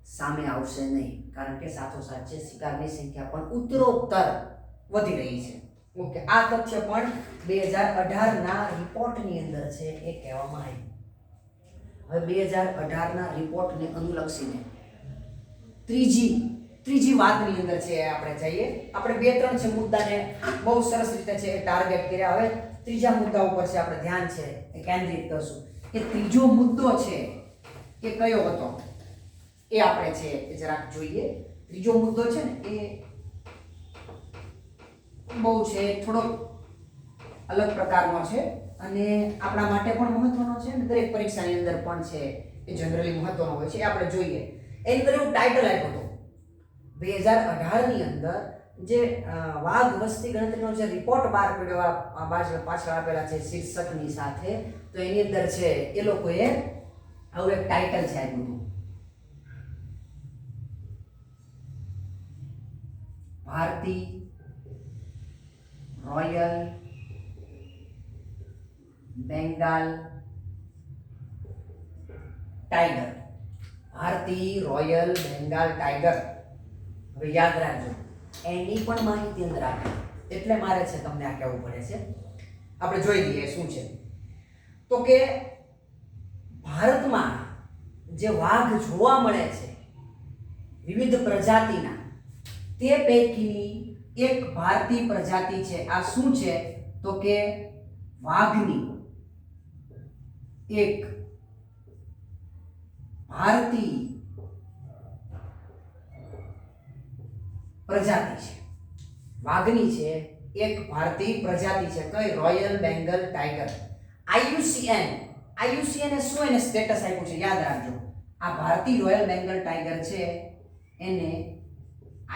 સામે આવશે નહીં. કારણ કે સાથોસાથ છે શિકારની સંખ્યા પણ ઉત્તરોત્તર વધી રહી છે. ઓકે, આ તથ્ય પણ 2018ના રિપોર્ટની અંદર છે એ કહેવામાં આવ્યું. હવે 2018ના રિપોર્ટને અનુલક્ષીને ત્રીજી વાતની અંદર છે આપણે જઈએ. આપણે 2-3 છે મુદ્દાને બહુ સરસ રીતે છે ટાર્ગેટ કર્યા. હવે ત્રીજા મુદ્દા ઉપર છે આપણે ધ્યાન છે એ કેન્દ્રિત કરશું કે ત્રીજો મુદ્દો છે એ કયો હતો એ આપણે છે એ જરાક જોઈએ. ત્રીજો મુદ્દો છે ને એ બહુ છે થોડો અલગ પ્રકારનો છે અને આપણા માટે પણ મહત્વનો છે અને દરેક પરીક્ષાની અંદર પણ છે એ જનરલી મહત્વનો હોય છે. એ આપણે જોઈએ. એની અંદર એવું ટાઇટલ આપ્યું હતું 2018ની અંદર જે વાઘ વસ્તી ગણતરીનો જે રિપોર્ટ બહાર પડ્યો પાછળ આપેલા છે શીર્ષકની સાથે, તો એની અંદર છે એ લોકોએ આવું એક ટાઇટલ છે આપ્યું હતું, ભારતીય રોયલ બેંગાલ ટાઈગર. ભારતીય રોયલ બેંગાલ ટાઈગર. હવે યાદ રાખજો, એની પણ માહિતી અંદર આપી એટલે મારે છે તમને આ કહેવું પડે છે. આપણે જોઈ લઈએ શું છે. તો કે ભારતમાં જે વાઘ જોવા મળે છે વિવિધ પ્રજાતિના, તે પૈકીની એક ભારતીય પ્રજાતિ છે. આ શું છે તો કે વાઘની એક ભારતીય પ્રજાતિ છે. વાઘની છે એક ભારતીય પ્રજાતિ છે. કઈ? Royal Bengal tiger. IUCN એ શું એને સ્ટેટસ આપ્યું છે યાદ રાખજો. આ ભારતીય રોયલ બેંગલ ટાઈગર છે એને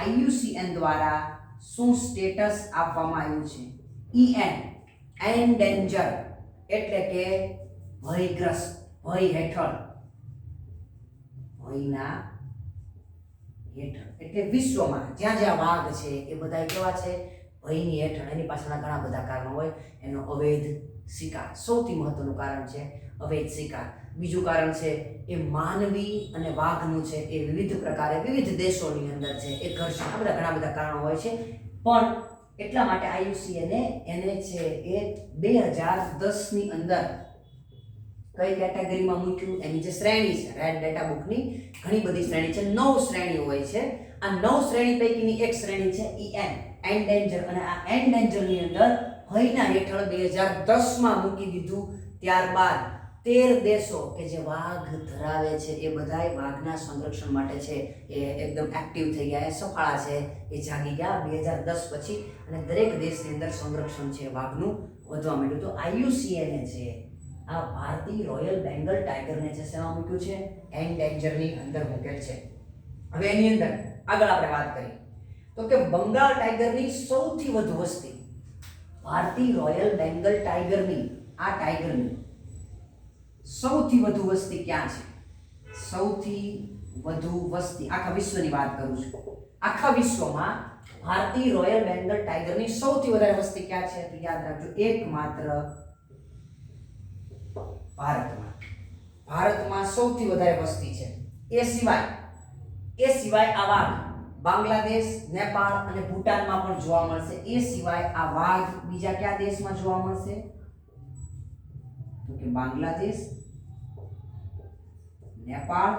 IUCN દ્વારા શું સ્ટેટસ આપવામાં આવ્યું છે? EN, એન્ડેન્જર, એટલે કે ભયગ્રસ્ત, ભય હેઠળ, ભયના હેઠળ. એટલે વિશ્વમાં જ્યાં જ્યાં વાઘ છે એ બધા કેવા છે? ભયની હેઠળ. એની પાછળના ઘણા બધા કારણો હોય. એનો અવૈધ શિકાર સૌથી મહત્વનું કારણ છે, અવૈધ શિકાર. બીજું કારણ છે એ માનવી અને વાઘનું છે એ વિવિધ પ્રકારે વિવિધ દેશોની અંદર છે એ ઘર્ષણ. આ બધા ઘણા બધા કારણો હોય છે. પણ એટલા માટે IUCN એને છે એ 2010ની અંદર કઈ કેટેગરીમાં મૂક્યું? એની જે શ્રેણી છે રેડ ડેટા બુકની ઘણી બધી શ્રેણી છે, 9 શ્રેણીઓ હોય છે. આ 9 શ્રેણી પૈકીની એક શ્રેણી છે EN, એન્ડેન્જર. અને આ એન્ડેન્જરની અંદર ભયના હેઠળ 2010માં મૂકી દીધું. ત્યારબાદ 13 દેશો કે જે વાઘ ધરાવે છે એ બધાય વાઘના સંરક્ષણ માટે છે એ એકદમ એક્ટિવ થઈ ગયા, એ સફાળા છે, એ જાગી ગયા 2010 પછી. અને દરેક દેશની અંદર સંરક્ષણ છે વાઘનું વધવા માંડ્યું. તો IUCN છે આ ભારતીય રોયલ બેંગલ ટાઈગરને છે શેમાં મૂક્યું છે? એન્ડેન્જરની અંદર મૂકેલ છે. હવે એની અંદર આગળ આપણે વાત કરીએ તો કે બંગાળ ટાઈગરની સૌથી વધુ વસ્તી, ભારતીય રોયલ બેંગલ ટાઈગરની, આ ટાઈગરની સૌથી વધુ વસ્તી ક્યાં છે? સૌથી વધુ વસ્તી આખા વિશ્વની વાત કરું છું. આખા વિશ્વમાં ભારતીય રોયલ બેંગલ ટાઈગરની સૌથી વધારે વસ્તી ક્યાં છે? તો યાદ રાખજો, એકમાત્ર ભારતમાં સૌથી વધારે વસ્તી છે. એ સિવાય આ વાઘ બાંગ્લાદેશ, નેપાળ અને ભૂટાનમાં પણ જોવા મળશે. એ સિવાય આ વાઘ બીજા કયા દેશમાં જોવા મળશે? તો કે બાંગ્લાદેશ, નેપાળ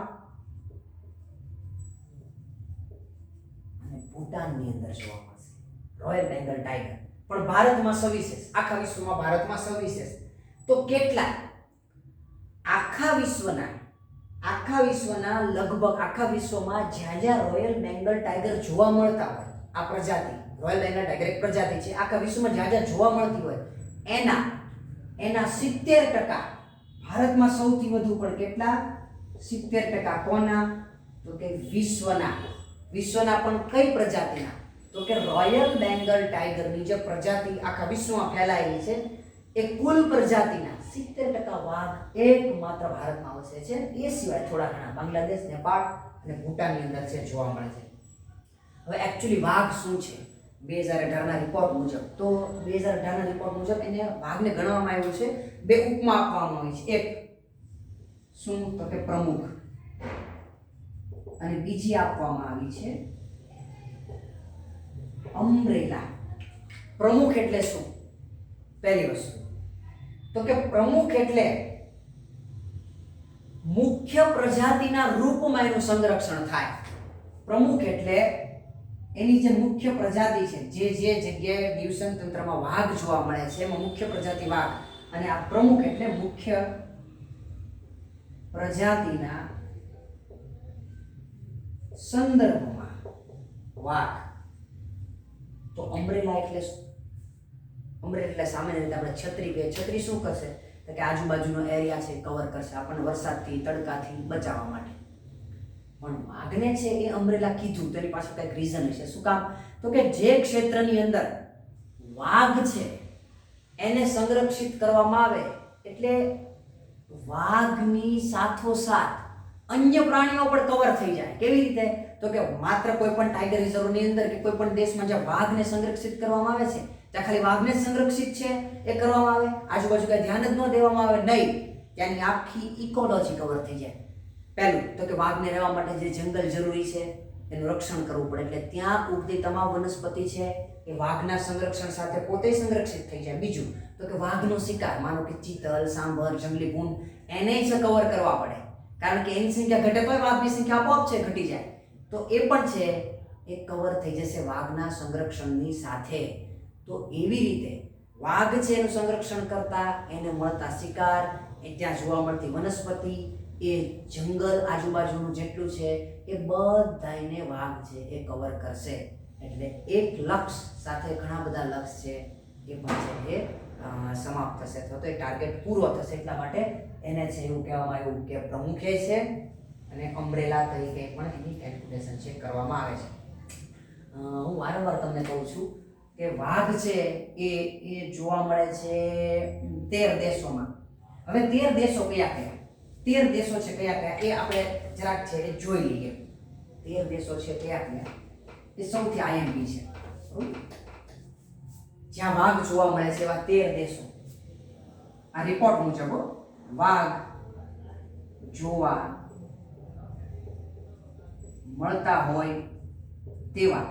અને ભૂટાનની અંદર જોવા મળશે રોયલ બેંગલ ટાઈગર. પણ ભારતમાં સવિશેષ, આખા વિશ્વમાં ભારતમાં સવિશેષ. તો કેટલા? આખા વિશ્વના લગભગ આખા વિશ્વમાં જ્યાં રોયલ બેંગલ ટાઈગર જોવા મળતા હોય, આ પ્રજાતિ રોયલ બેંગલ ટાઈગર એક પ્રજાતિ છે, આખા વિશ્વમાં જ્યાં જોવા મળતી હોય એના 70% ભારતમાં સૌથી વધુ. પણ કેટલા? 70%. કોના? તો કે વિશ્વના પણ કઈ પ્રજાતિના? તો કે રોયલ બેંગલ ટાઈગરની જે પ્રજાતિ આખા વિશ્વમાં ફેલાયેલી છે એ કુલ પ્રજાતિના 70% વાઘ એકમાત્ર ભારતમાં વસે છે. એ સિવાય થોડા ઘણા બાંગ્લાદેશ, નેપાળ અને ભૂટાનની અંદર છે જોવા મળે છે. હવે એકચ્યુઅલી વાઘ શું છે? 2018ના રિપોર્ટ મુજબ, તો 2018ના રિપોર્ટ મુજબ એને વાઘને ગણવામાં આવ્યું છે. બે ઉપમા આપવામાં આવી છે. એક શું? તો કે પ્રમુખ, અને બીજી આપવામાં આવી છે અમ્બ્રેલા. પ્રમુખ એટલે શું? પહેલી વસ્તુ તો કે પ્રમુખ એટલે મુખ્ય પ્રજાતિના રૂપમાં એનું સંરક્ષણ થાય. પ્રમુખ એટલે એની જે મુખ્ય પ્રજાતિ છે, જે જગ્યાએ દિવસન તંત્રમાં વાઘ જોવા મળે છે એમાં મુખ્ય પ્રજાતિ વાઘ, અને આ પ્રમુખ એટલે મુખ્ય પ્રજાતિના સંદર્ભમાં વાઘ. તો અમ્બ્રેલા એટલે શું? અમ્બ્રેલા એટલે સામાન્ય રીતે આપણે છત્રી કહીએ. છત્રી શું કરશે? તો કે આજુબાજુનો એરિયા છે કવર કરશે, આપણને વરસાદથી, તડકાથી બચાવવા માટે. પણ વાઘને છે એ અમ્બ્રેલા કીધું તેની પાછળ કંઈક રીઝન હશે. શું કામ? તો કે જે ક્ષેત્રની અંદર વાઘ છે એને સંરક્ષિત કરવામાં આવે એટલે વાઘની સાથોસાથ અન્ય પ્રાણીઓ પણ કવર થઈ જાય. કેવી રીતે? તો કે માત્ર કોઈ પણ ટાઈગર રિઝર્વની અંદર કે કોઈ પણ દેશમાં જ્યાં વાઘને સંરક્ષિત કરવામાં આવે છે ત્યાં ખાલી વાઘને જ સંરક્ષિત છે એ કરવામાં આવે, આજુબાજુ કઈ ધ્યાન જ ન દેવામાં આવે નહીં, ત્યાંની આખી ઇકોલોજી કવર થઈ જાય. પહેલું તો કે વાઘને રહેવા માટે જે જંગલ જરૂરી છે એનું રક્ષણ કરવું પડે, એટલે ત્યાં ઉગતી તમામ વનસ્પતિ છે એ વાઘના સંરક્ષણ સાથે પોતે સંરક્ષિત થઈ જાય. બીજું તો કે વાઘનો શિકાર, માનો કે ચિતલ, સાંભર, જંગલી ભૂંડ, એને જ કવર કરવા પડે, કારણ કે એની સંખ્યા ઘટે તો વાઘની સંખ્યા આપોઆપ છે ઘટી જાય. તો એ પણ છે એ કવર થઈ જશે વાઘના સંરક્ષણની સાથે. તો એવી રીતે વાઘ છે એનું સંરક્ષણ કરતા, એને મળતા શિકાર, એ ત્યાં જોવા મળતી વનસ્પતિ, એ જંગલ આજુબાજુનું જેટલું છે એ બધાને વાઘ છે એ કવર કરશે. એટલે એક લક્ષ્ય સાથે ઘણા બધા લક્ષ્ય છે એ પણ છે એ સમાપ્ત થશે, અથવા તો એ ટાર્ગેટ પૂરો થશે. એટલા માટે એને છે એવું કહેવામાં આવ્યું કે પ્રમુખે છે અને અમ્બ્રેલા તરીકે પણ એની કેલ્ક્યુલેશન છે કરવામાં આવે છે. હું વારંવાર તમને કહું છું કે વાઘ છે એ જોવા મળે છે 13 દેશોમાં. હવે 13 દેશો કયા કયા? 13 દેશો છે કયા કયા એ આપણે જરાક છે એ જોઈ લઈએ. 13 દેશો છે કયા કયા એ સૌથી આઈએમપી છે જ્યાં વાઘ જોવા મળે છે એવા 13 દેશો. આ રિપોર્ટ મુજબ વાઘ જોવા મળતા હોય તેવા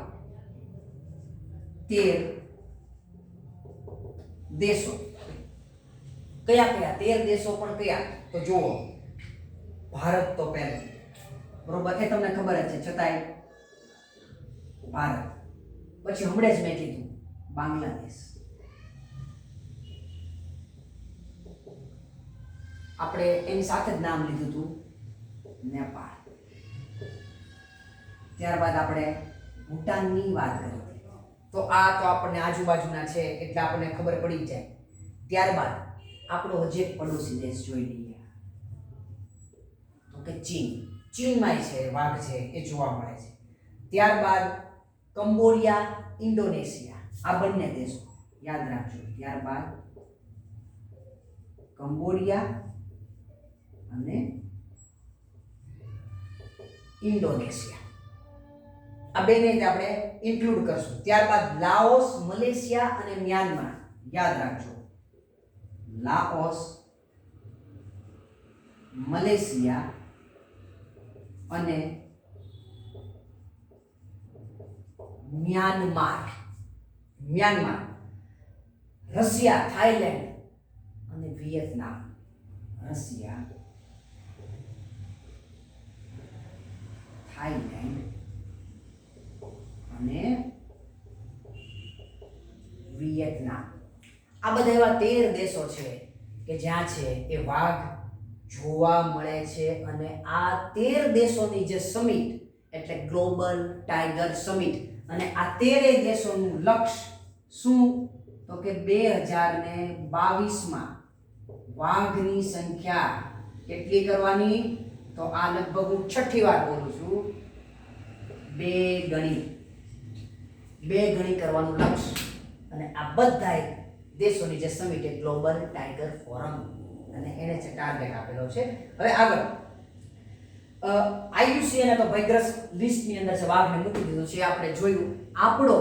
13 દેશો. કયા કયા 13 દેશો? પણ કયા? તો જુઓ, ભારત તો પહેલો, બરોબર, એ તમને ખબર જ છે, છતાંય ભારત. પછી હમણાં જ મેં કીધું બાંગ્લાદેશ, આપણે એની સાથે જ નામ લીધું હતું નેપાળ. ત્યારબાદ આપણે ભૂટાનની વાત કરી. તો આ તો આપણને આજુબાજુના છે એટલે આપણને ખબર પડી જાય. ત્યારબાદ આપણો હજી એક પડોશી દેશ જોઈ લઈએ, તો કે ચીન. ચીનમાંય છે વાઘ છે એ જોવા મળે છે. ત્યારબાદ કંબોડિયા, ઇન્ડોનેશિયા, આ બંને દેશો યાદ રાખજો. ત્યારબાદ કંબોડિયા અને ઇન્ડોનેશિયા. આ બેને આપણે ઇન્ક્લુડ કરશું. ત્યારબાદ લાઓસ, મલેશિયા અને મ્યાનમાર યાદ રાખજો. લાઓસ, મલેશિયા અને મ્યાનમાર. રશિયા, થાઈલેન્ડ અને વિયેતનામ. રશિયા, થાઈલેન્ડ અને વિયેતનામ. આ બધા એવા 13 દેશો છે કે જ્યાં છે એ વાઘ જોવા મળે છે. અને આ 13 દેશોની જે સમિટ એટલે ગ્લોબલ ટાઈગર સમિટ, અને આ 13 દેશોનું લક્ષ્ય શું? તો કે 2022માં વાઘની સંખ્યા કેટલી કરવાની? તો આ લગભગ હું 6ઠી વાર બોલું છું, 2 ગણી કરવાનું લક્ષ્ય. અને આ બધા દેશોની જે સમિટ એ ગ્લોબલ ટાઈગર ફોરમ, અને એને જે ટાર્ગેટ આપેલો છે. હવે આગળ આઈયુસીએન તો ભયગ્રસ્ત લિસ્ટની અંદર છે, વાઘને મૂકી દીધું છે. આપણે જોયું આપણો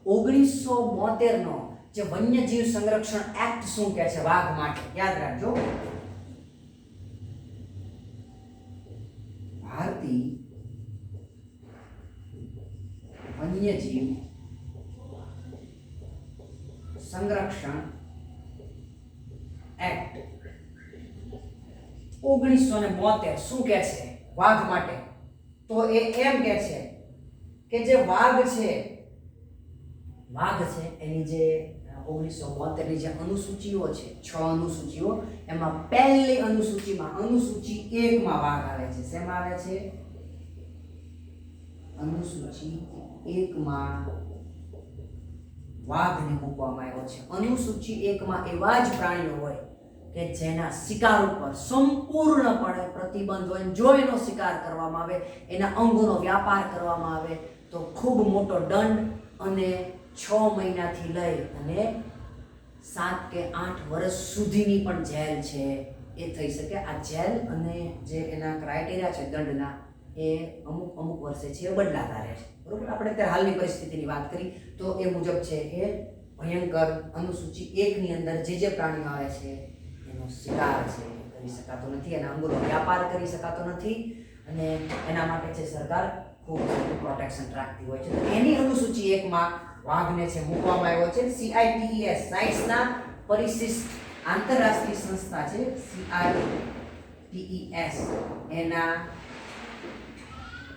1972 નો જે વન્યજીવ સંરક્ષણ એક્ટ શું કહે છે વાઘ માટે, યાદ રાખજો. ભારતીય વન્યજીવ સંરક્ષણ એક્ટ 1972 શું કહે છે વાઘ માટે? તો એ એમ કહે છે કે જે વાઘ છે એની જે 1972 ની જે અનુસૂચિઓ છે, 6 અનુસૂચિઓ, એમાં પહેલી અનુસૂચિમાં અનુસૂચિ 1 માં વાઘ આવે છે. શેમાં આવે છે? અનુસૂચિ 1 માં વાઘને મૂકવામાં આવ્યો છે. અનુસૂચિ 1 માં એવા જ પ્રાણીઓ હોય કે જેના શિકાર ઉપર સંપૂર્ણપણે પ્રતિબંધ હોય. જો એનો શિકાર કરવામાં આવે, એના અંગોનો વ્યાપાર કરવામાં આવે તો ખૂબ મોટો દંડ અને 6 મહિનાથી લઈ અને 7 કે 8 વર્ષ સુધીની પણ જેલ છે એ થઈ શકે. આ જેલ અને જે એના ક્રાઇટેરિયા છે દંડના, એ અમુક વર્ષે છે એ બદલાતા રહે છે. બરોબર, આપણે અત્યારે હાલની પરિસ્થિતિની વાત કરી તો એ મુજબ છે એ ભયંકર અનુસૂચિ 1 ની અંદર જે પ્રાણીઓ આવે છે એનો શિકાર છે કરી શકાતો નથી, એના અંગોનો વ્યાપાર કરી શકાતો નથી, અને એના માટે છે સરકાર ખૂબ પ્રોટેક્શન રાખતી હોય છે. તો એની અનુસૂચિ 1 માં વાઘને છે મૂકવામાં આવ્યો છે. CITES સાયન્સના પરિશિષ્ટ આંતરરાષ્ટ્રીય સંસ્થા છે, CITES એના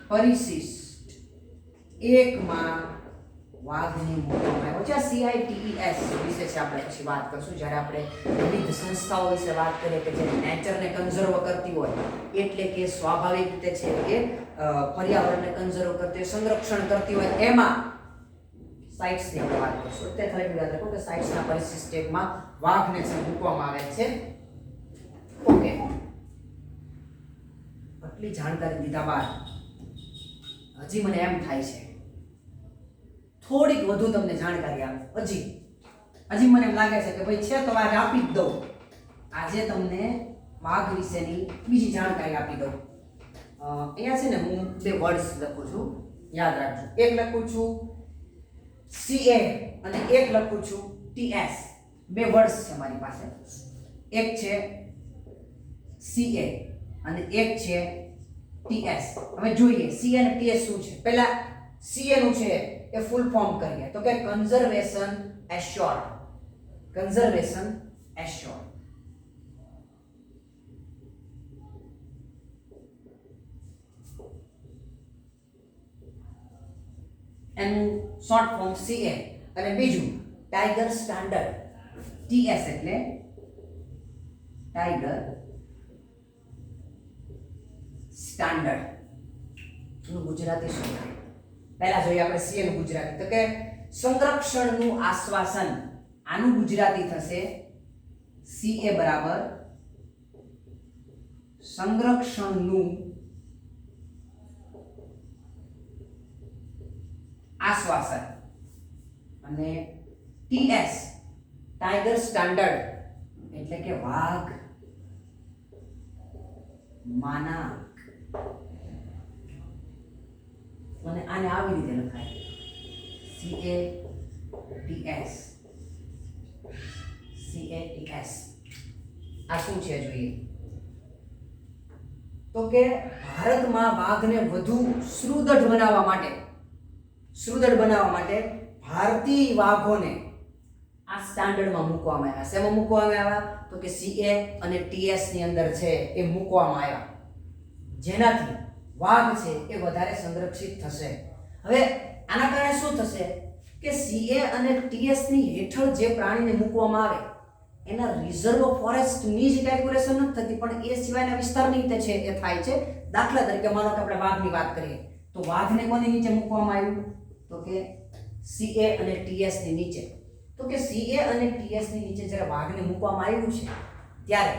પરિશિષ્ટ 1 માં વાઘને મૂકવામાં આવ્યો છે. CITES વિશે છે આપણે પછી વાત કરશું જ્યારે આપણે વિવિધ સંસ્થાઓ વિશે વાત કરીએ કે જે નેચરને કન્ઝર્વ કરતી હોય, એટલે કે સ્વાભાવિક રીતે છે કે પર્યાવરણને કન્ઝર્વ કરતી હોય, સંરક્ષણ કરતી હોય, એમાં સાઇટ્સની આપણે વાત કરીશું. અત્યારે ખાલી યાદ રાખો કે સાઇટ્સના પરિશિષ્ટ 1 માં વાઘને છે મૂકવામાં આવે છે. ઓકે, આટલી જાણકારી દીધા બાદ હજી મને એમ થાય છે થોડીક વધુ તમને જાણકારી આપો. હજી મને એમ લાગે છે કે ભાઈ છે તો આજે આપી જ દઉં. આજે તમને વાઘ વિશેની બીજી જાણકારી આપી દઉં. અહીંયા છે ને હું 2 વર્ડ્સ લખું છું, યાદ રાખજો. એક લખું છું CA અને એક લખું છું TS. 2 વર્ડ્સ છે મારી પાસે. એક છે CA અને એક છે TS. હવે જોઈએ CA અને TS શું છે. પહેલા CA નું છે એ ફૂલ ફોર્મ કરીએ તો કે કન્ઝર્વેશન એશ્યોર્ડ. Conservation assured. એનું શોર્ટ ફોર્મ CA. અને બીજું ટાઈગર સ્ટાન્ડર્ડ, TS એટલે ટાઈગર સ્ટાન્ડર્ડ. નું ગુજરાતી શું થાય? પહેલા જોઈએ આપણે CA નું ગુજરાતી તો કે સંરક્ષણનું આશ્વાસન. આનું ગુજરાતી થશે CA બરાબર સંરક્ષણનું આશ્વાસન, અને TS ટાઈગર સ્ટાન્ડર્ડ એટલે કે વાઘ માનાક. અને આને આવી રીતે લખાય CATS. આ શું છે જોઈએ તો કે ભારતમાં વાઘને વધુ સુદૃઢ બનાવવા માટે ભારતીય વાઘોને આ સ્ટાન્ડર્ડમાં મૂકવામાં આવ્યા. શેમાં મૂકવામાં આવ્યા તો કે CA અને TS ની અંદર છે એ મૂકવામાં આવ્યા, જેનાથી વાઘ છે એ વધારે સંરક્ષિત થશે. હવે આના કારણે શું થશે કે CA અને TS ની હેઠળ જે પ્રાણીને મૂકવામાં આવે એના રિઝર્વ ફોરેસ્ટની જ કેલ્ક્યુલેશન નથી થતી, પણ એ સિવાયના વિસ્તારની તે છે એ થાય છે. દાખલા તરીકે માનો કે આપણે વાઘની વાત કરીએ તો વાઘને કોની નીચે મૂકવામાં આવ્યું તો કે CA અને TS ની નીચે. તો કે CA અને TS ની નીચે જ્યારે વાઘને મૂકવામાં આવ્યું છે ત્યારે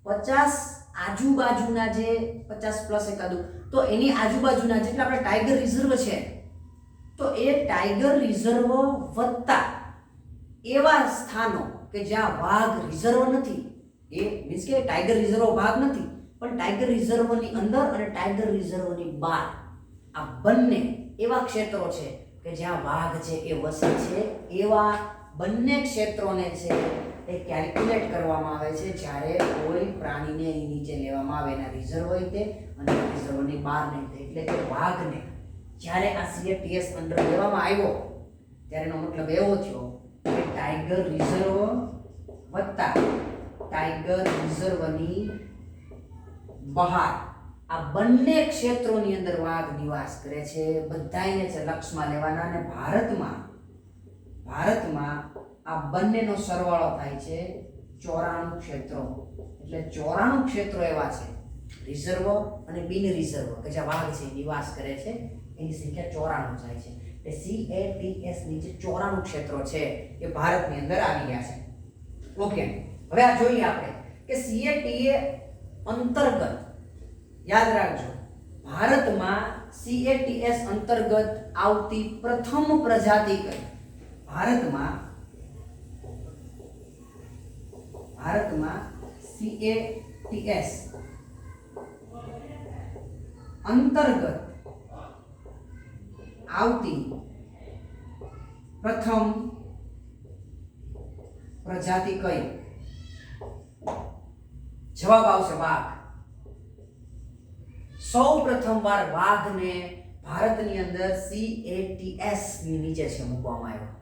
50 આજુબાજુના જે 50 પ્લસ એકાદું તો એની આજુબાજુના જેટલા આપણે ટાઈગર રિઝર્વ છે તો એ ટાઈગર રિઝર્વ વત્તા એવા સ્થાનો કે જ્યાં વાઘ રિઝર્વ નથી, એ મીન્સ કે ટાઈગર રિઝર્વ ભાગ નથી પણ ટાઈગર રિઝર્વની અંદર અને ટાઈગર રિઝર્વની બહાર આ બંને એવા ક્ષેત્રો છે કે જ્યાં વાઘ છે એ વસે છે. એવા બંને ક્ષેત્રોને છે એ કેલ્ક્યુલેટ કરવામાં આવે છે જ્યારે કોઈ પ્રાણીને એની નીચે લેવામાં આવે, એના રિઝર્વ હોય તે અને રિઝર્વની બહાર નહીં તે. એટલે કે વાઘને જ્યારે આ CATS અંડર લેવામાં આવ્યો ત્યારે એનો મતલબ એવો થયો કે ટાઈગર રિઝર્વ વત્તા ટાઈગર રિઝર્વની બહાર આ બંને ક્ષેત્રોની અંદર વાઘ નિવાસ કરે છે. બધાયને છે લક્ષમાં લેવાના. અને ભારતમાં આ બંનેનો સરવાળો થાય છે 94 ક્ષેત્રો. એટલે 94 ક્ષેત્રો એવા છે રિઝર્વ અને બિન રિઝર્વ કે જ્યાં વાઘ છે નિવાસ કરે છે, એની સંખ્યા 94 થાય છે. એટલે CATS ની જે 94 ક્ષેત્રો છે એ ભારતની અંદર આવી ગયા છે. ઓકે, હવે આ જોઈએ આપણે કે CATA અંતર્ગત યાદ રાખજો ભારતમાં CATS અંતર્ગત આવતી પ્રથમ પ્રજાતિ કઈ? ભારતમાં CATS અંતર્ગત આવતી પ્રથમ પ્રજાતિ કઈ? જવાબ આવશે વાઘ. સૌ પ્રથમ વાર વાઘને ભારતની અંદર CATS ની નીચે છે મૂકવામાં આવ્યો.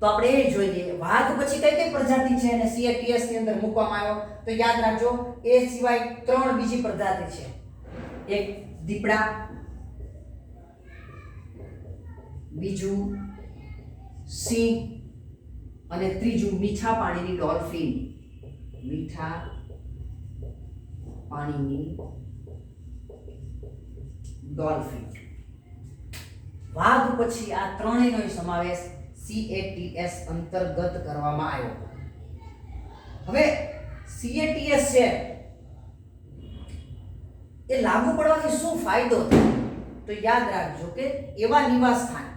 તો આપણે એ જોઈએ વાઘ પછી કઈ કઈ પ્રજાતિ છે અને CATS ની અંદર મૂકવામાં આવ્યો. તો યાદ રાખજો એ સિવાય 3 બીજી પ્રજાતિ છે. એક દીપડા, બીજું સિંહ અને ત્રીજું મીઠા પાણીની ડોલ્ફિન. મીઠા પાણીની ડોલ્ફિન. વાઘ પછી આ ત્રણેયનો સમાવેશ CATS અંતર્ગત કરવામાં આવ્યો. હવે CATS છે એ લાગુ પડવાથી શું ફાયદો થાય તો યાદ રાખજો કે એવા નિવાસ સ્થાન,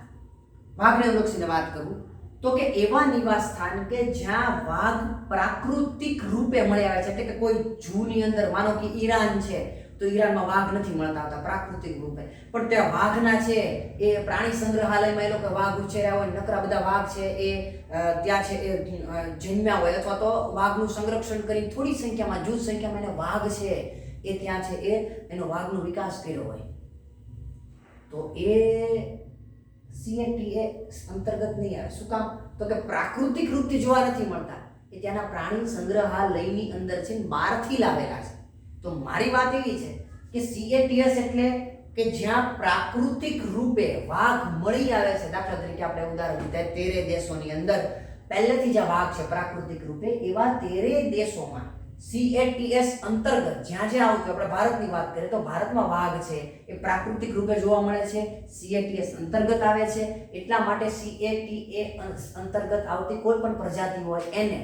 વાઘને અનુલક્ષીને વાત કરું તો કે એવા નિવાસ સ્થાન કે જ્યાં વાઘ પ્રાકૃતિક રૂપે મળી આવે છે. એટલે કે કોઈ ઝૂની અંદર માનો કે ઈરાન છે તો ઈરાનમાં વાઘ નથી મળતા આવતા પ્રાકૃતિક રૂપે, પણ ત્યાં વાઘના છે એ પ્રાણી સંગ્રહાલયમાં એ લોકો વાઘ ઉછેર્યા હોય, નકરા બધા વાઘ છે એ ત્યાં છે એ જન્મ્યા હોય, અથવા તો વાઘનું સંરક્ષણ કરી થોડી સંખ્યામાં જૂથ સંખ્યામાં એને વાઘ છે એ ત્યાં છે એ એનો વાઘનો વિકાસ કર્યો હોય તો એ CATS અંતર્ગત નહીં આવે. શું કામ તો કે પ્રાકૃતિક રૂપથી જોવા નથી મળતા, એ ત્યાંના પ્રાણી સંગ્રહાલયની અંદર છે બહારથી લાવેલા છે. તો મારી વાત એવી છે કે CATS એટલે કે જ્યાં પ્રાકૃતિક રૂપે વાઘ મળી આવે છે. દાખલા તરીકે આપણે ઉદાહરણ લીધા 13 દેશોની અંદર પહેલેથી જ વાઘ છે પ્રાકૃતિક રૂપે, એવા 13 દેશોમાં CATS અંતર્ગત જ્યાં જ્યાં આવતું, આપણે ભારતની વાત કરીએ તો ભારતમાં વાઘ છે એ પ્રાકૃતિક રૂપે જોવા મળે છે, CATS અંતર્ગત આવે છે. એટલા માટે CATA અંતર્ગત આવતી કોઈ પણ પ્રજાતિ હોય એને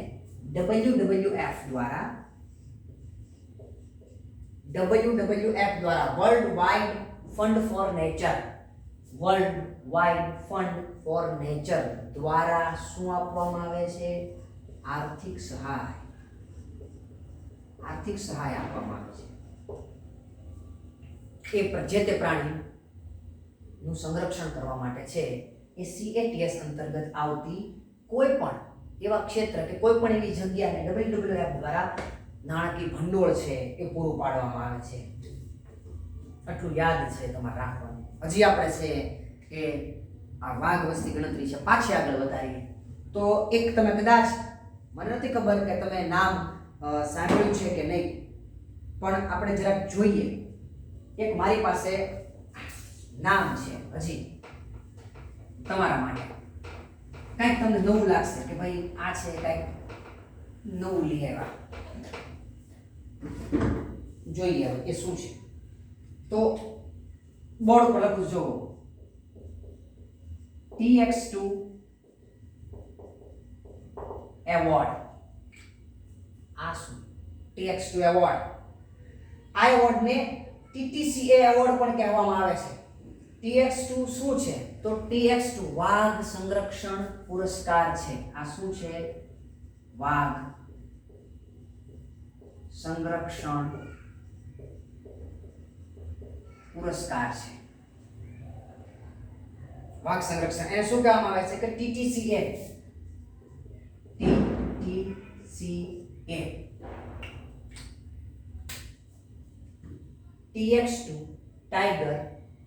WWF દ્વારા world wide fund for nature દ્વારા શું આપવામાં આવે છે? આર્થિક સહાય આપવામાં આવે છે. એ જે તે પ્રાણી નું સંરક્ષણ કરવા માટે છે એ CATS અંતર્ગત આવતી કોઈ પણ એવા ક્ષેત્ર કે કોઈ પણ એવી જગ્યાને WWF દ્વારા નાણાકીય ભંડોળ છે એ પૂરું પાડવામાં આવે છે. આટલું યાદ છે તમારે રાખવાનું. હજી આપણે છે કે આ વાઘ વસ્તી ગણતરી છે પાછી આગળ વધારીએ તો એક તમે કદાચ મને નથી ખબર કે તમે નામ સાંભળ્યું છે કે નહીં, પણ આપણે જરાક જોઈએ. એક મારી પાસે નામ છે હજી તમારા માટે, કંઈક તમને નવું લાગશે કે ભાઈ આ છે કંઈક નવું લઈ આવ્યા. જોઈએ હવે એ શું છે. તો બોર્ડ પર લખું જો TX2 એવોર્ડ. આ શું? TX2 award. આ એવોર્ડને TTCA એવોર્ડ પણ કહેવામાં આવે છે. TX2 શું છે? તો TX2 વાઘ સંરક્ષણ પુરસ્કાર છે. આ શું છે? વાઘ સંરક્ષણ પુરસ્કાર છે. વાઘ સંરક્ષણ એને શું કહેવામાં આવે છે કે TTCA. TX2 tiger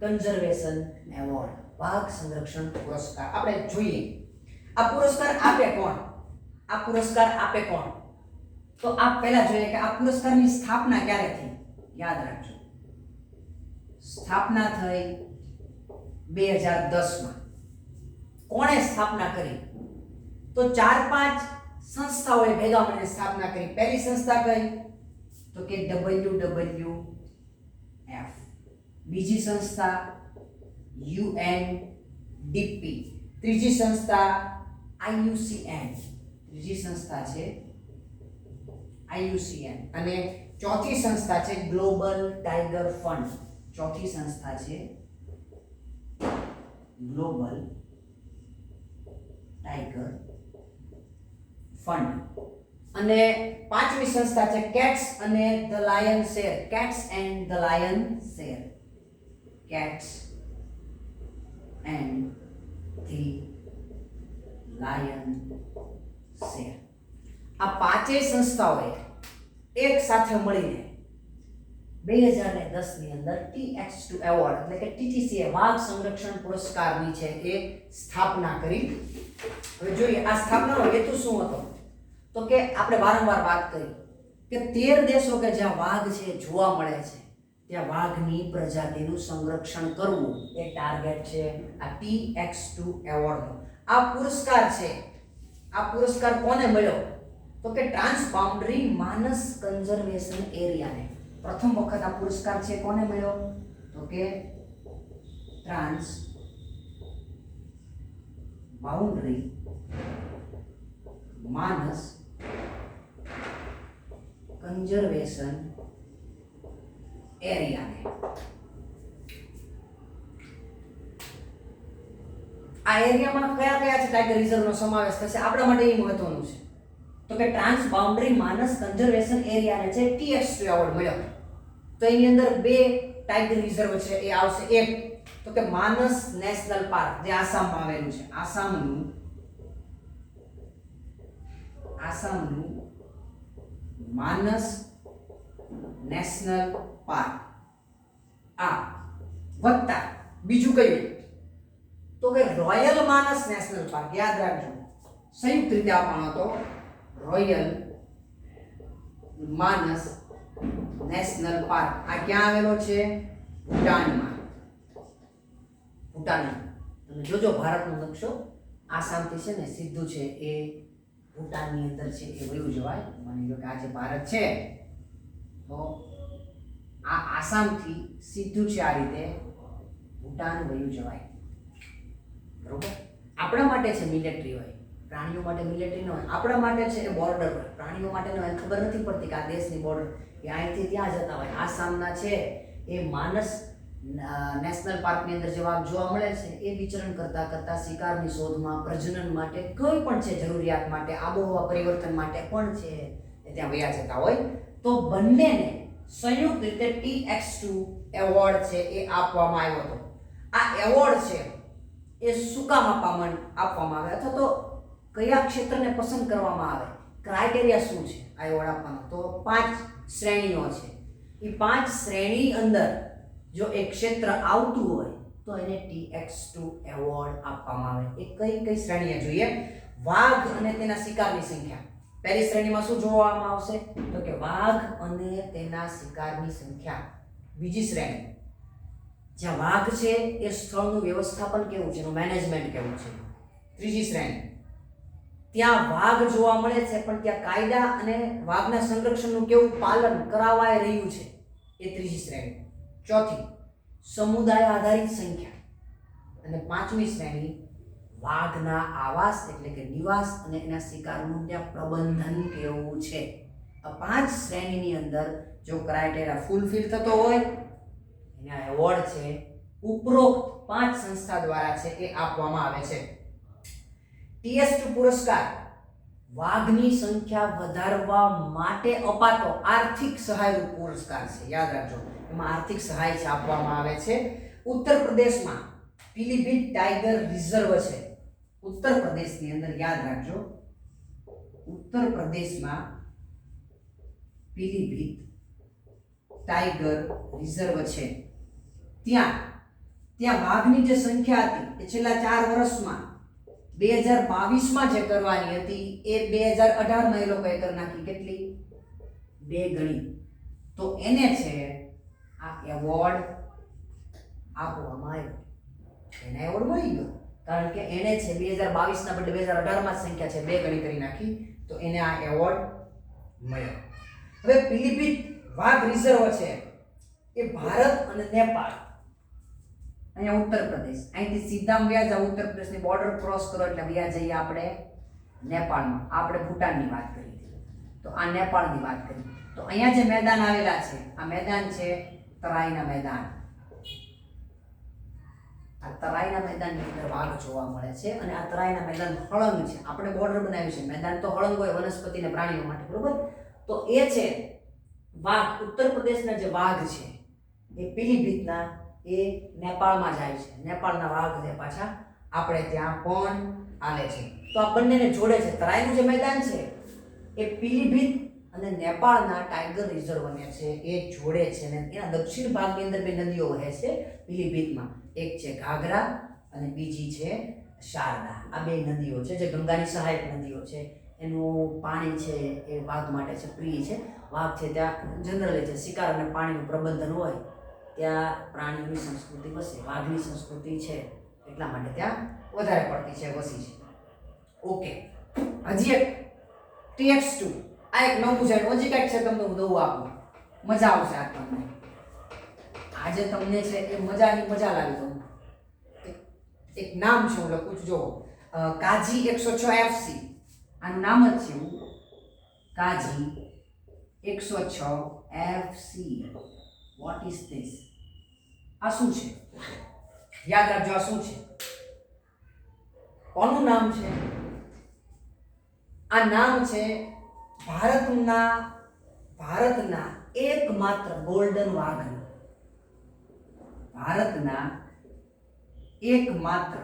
conservation award, વાઘ સંરક્ષણ પુરસ્કાર. આપણે જોઈએ આ પુરસ્કાર આપે કોણ? આ પુરસ્કાર આપે કોણ? તો આપ પહેલા જોઈએ કે આ પુરસ્કારની સ્થાપના ક્યારે થઈ. યાદ રાખજો, સ્થાપના થઈ 2010માં. કોણે સ્થાપના કરી? તો 4-5 સંસ્થાઓએ ભેગા મળીને સ્થાપના કરી. પહેલી સંસ્થા કઈ? તો કે WWF. બીજી સંસ્થા UNDP. ત્રીજી સંસ્થા IUCN. ત્રીજી સંસ્થા છે IUCN. અને ચોથી સંસ્થા છે ગ્લોબલ ટાઈગર ફંડ. ચોથી સંસ્થા છે ગ્લોબલ ટાઈગર ફંડ. અને પાંચમી સંસ્થા છે કેટ્સ અને the lion share. Cats and the lion share. Cats and the lion share. આ પાંચેય સંસ્થાઓએ એક સાથે મળીને 2010 ની અંદર TX2 એવોર્ડ એટલે કે TTCA વાઘ સંરક્ષણ પુરસ્કારની છે એ સ્થાપના કરી. હવે જોઈએ આ સ્થાપનાનો હેતુ શું હતો. તો કે આપણે વારંવાર વાત કરી કે 13 દેશો કે જ્યાં વાઘ છે જોવા મળે છે ત્યાં વાઘની પ્રજાતિનું સંરક્ષણ કરવું એ ટાર્ગેટ છે આ TX2 એવોર્ડનો. આ પુરસ્કાર છે, આ પુરસ્કાર કોને મળ્યો? તો કે ટ્રાન્સ બાઉન્ડરી માનસ કન્ઝર્વેશન એરિયાને પ્રથમ વખત આ પુરસ્કાર છે કોને મળ્યો? તો કે ટ્રાન્સ બાઉન્ડરી માનસ કન્ઝર્વેશન એરિયાને. આ એરિયામાં કયા કયા છે ટાઈગર રિઝર્વનો સમાવેશ થશે આપણા માટે એ મહત્વનું છે. તો કે ટ્રાન્સ બાઉન્ડરી માનસ કન્ઝર્વેશન એરિયાને છે TX2 એવોર્ડ મળ્યો. તો એની અંદર 2 ટાઈગર રિઝર્વ છે એ આવશે. એક તો કે માનસ નેશનલ પાર્ક જે આસામમાં આવેલું છે. આસામનું માનસ નેશનલ પાર્ક. આ વત્તા બીજું કયું? તો કે રોયલ માનસ નેશનલ પાર્ક. યાદ રાખજો સંયુક્ત રીતે આપવાનો હતો રોયલ માનસ નેશનલ પાર્ક. આ ક્યાં આવેલો છે? ભૂટાનમાં. ભૂટાન તમે જોજો ભારતનો નકશો આસામથી છે ને સીધું છે એ ભૂટાનની અંદર છે એ વયું જવાય. માની લો કે આ જે ભારત છે તો આ આસામથી સીધું છે આ રીતે ભૂટાન વયું જવાય. બરોબર? આપણા માટે છે મિલિટરી હોય, પ્રાણીઓ માટે મિલિટરી ન હોય. આપણા માટે છે એ બોર્ડર હોય, પ્રાણીઓ માટે ન હોય. ખબર નથી પડતી કે આ દેશની બોર્ડર એ અહીંથી ત્યાં જતા હોય. આસામના છે એ માનસ નેશનલ પાર્કની અંદર જે વાઘ જોવા મળે છે એ વિચરણ કરતા કરતા શિકારની શોધમાં, પ્રજનન માટે, કોઈ પણ છે જરૂરિયાત માટે, આબોહવા પરિવર્તન માટે પણ છે એ ત્યાં વયા જતા હોય. તો બંનેને સંયુક્ત રીતે TX2 એવોર્ડ છે એ આપવામાં આવ્યો હતો. આ એવોર્ડ છે એ શું કામ આપવામાં આવે અથવા તો કયા ક્ષેત્રને પસંદ કરવામાં આવે, ક્રાઇટેરિયા શું છે આ એવોર્ડ આપવાનો? તો 5 શ્રેણીઓ છે. એ 5 શ્રેણી અંદર જો એક ક્ષેત્ર આવતું હોય તો એને TX2 એવોર્ડ આપવામાં આવે. એ કઈ કઈ શ્રેણીએ જોઈએ? વાઘ અને તેના શિકારની સંખ્યા. પહેલી શ્રેણીમાં શું જોવામાં આવશે? તો કે વાઘ અને તેના શિકારની સંખ્યા. બીજી શ્રેણી જ્યાં વાઘ છે એ સ્થળનું વ્યવસ્થાપન કેવું છે, એનું મેનેજમેન્ટ કેવું છે. ત્રીજી શ્રેણી ત્યાં વાઘ જોવા મળે છે પણ ત્યાં કાયદા અને વાઘના સંરક્ષણનું કેવું પાલન કરાવાઈ રહ્યું છે, એ ત્રીજી શ્રેણી. ચોથી સમુદાય આધારિત સંખ્યા. અને પાંચમી શ્રેણી વાઘના આવાસ એટલે કે નિવાસ અને એના શિકારનું ત્યાં પ્રબંધન કેવું છે. આ 5 શ્રેણીની અંદર જો ક્રાઇટેરિયા ફૂલફિલ થતો હોય એના એવોર્ડ છે ઉપરોક્ત 5 સંસ્થા દ્વારા છે એ આપવામાં આવે છે. TS2 પુરસ્કાર વાઘની સંખ્યા વધારવા માટે અપાતો આર્થિક સહાયરૂપ પુરસ્કાર છે. યાદ રાખજો, એમાં આર્થિક સહાય છે આપવામાં આવે છે. ઉત્તર પ્રદેશમાં પીલીભીત ટાઈગર રિઝર્વ છે. ઉત્તર પ્રદેશની અંદર યાદ રાખજો, ઉત્તર પ્રદેશમાં પીલીભીત ટાઈગર રિઝર્વ છે. ત્યાં વાઘની જે સંખ્યા હતી એ છેલ્લા 4 વર્ષમાં 2022માં જે કરવાની હતી એ 2018માં એ લોકોએ કરી નાખી. કેટલી? 2 ગણી. તો એને છે આ એવોર્ડ આપવામાં આવ્યો. એને એવોર્ડ મળી ગયો કારણ કે એને છે 2022ના બદલે 2018માં સંખ્યા છે 2 ગણી કરી નાખી, તો એને આ એવોર્ડ મળ્યો. હવે પીલીભીત વાઘ રિઝર્વ છે એ ભારત અને નેપાળ, અહીંયા ઉત્તર પ્રદેશ, અહીંથી સીધા વ્યા જાવ ઉત્તર પ્રદેશની બોર્ડર ક્રોસ કરો એટલે વ્યા જઈએ આપણે નેપાળમાં. આપણે ભૂટાનની વાત કરી હતી, તો આ નેપાળની વાત કરી. તો અહીંયા જે મેદાન આવેલા છે આ મેદાન છે તરાઈના મેદાન. આ તરાઈના મેદાનની અંદર વાઘ જોવા મળે છે અને આ તરાઈના મેદાન હળંગ છે. આપણે બોર્ડર બનાવ્યું છે, મેદાન તો હળંગ હોય વનસ્પતિ અને પ્રાણીઓ માટે, બરોબર? તો એ છે વાઘ. ઉત્તર પ્રદેશના જે વાઘ છે એ પીલીભીતના એ નેપાળમાં જાય છે. નેપાળના વાઘ છે પાછા આપણે ત્યાં પણ આવે છે. તો આ બંનેને જોડે છે. તરાઈનું જે મેદાન છે એ પીલીભીત અને નેપાળના ટાઈગર રિઝર્વને છે એ જોડે છે. અને એના દક્ષિણ ભાગની અંદર 2 નદીઓ વહે છે પીલીભીતમાં. એક છે ઘાઘરા અને બીજી છે શારદા. આ 2 નદીઓ છે જે ગંગાની સહાયક નદીઓ છે. એનું પાણી છે એ વાઘ માટે છે પ્રિય છે. વાઘ છે ત્યાં જનરલી છે શિકાર અને પાણીનું પ્રબંધન હોય ત્યાં પ્રાણીઓની સંસ્કૃતિ વસે. વાઘની સંસ્કૃતિ છે એટલા માટે ત્યાં વધારે પડતી છે, વસી છે. ઓકે, હજી એક TX2. આ એક નવું છે, હજી કંઈક છે તમને હું દઉં આપું, મજા આવશે આ તમને. આજે તમને છે એ મજા લાવી દઉં. એક નામ છે હું લખું છું, જો કાજી 106 FC. આનું નામ જ છે કાજી 106 FC. What is this? આ શું છે? યાદ રાખજો, આ શું છે? કોનું નામ છે? આ નામ છે ભારતના એકમાત્ર ગોલ્ડન વાઘનું. ભારતના એકમાત્ર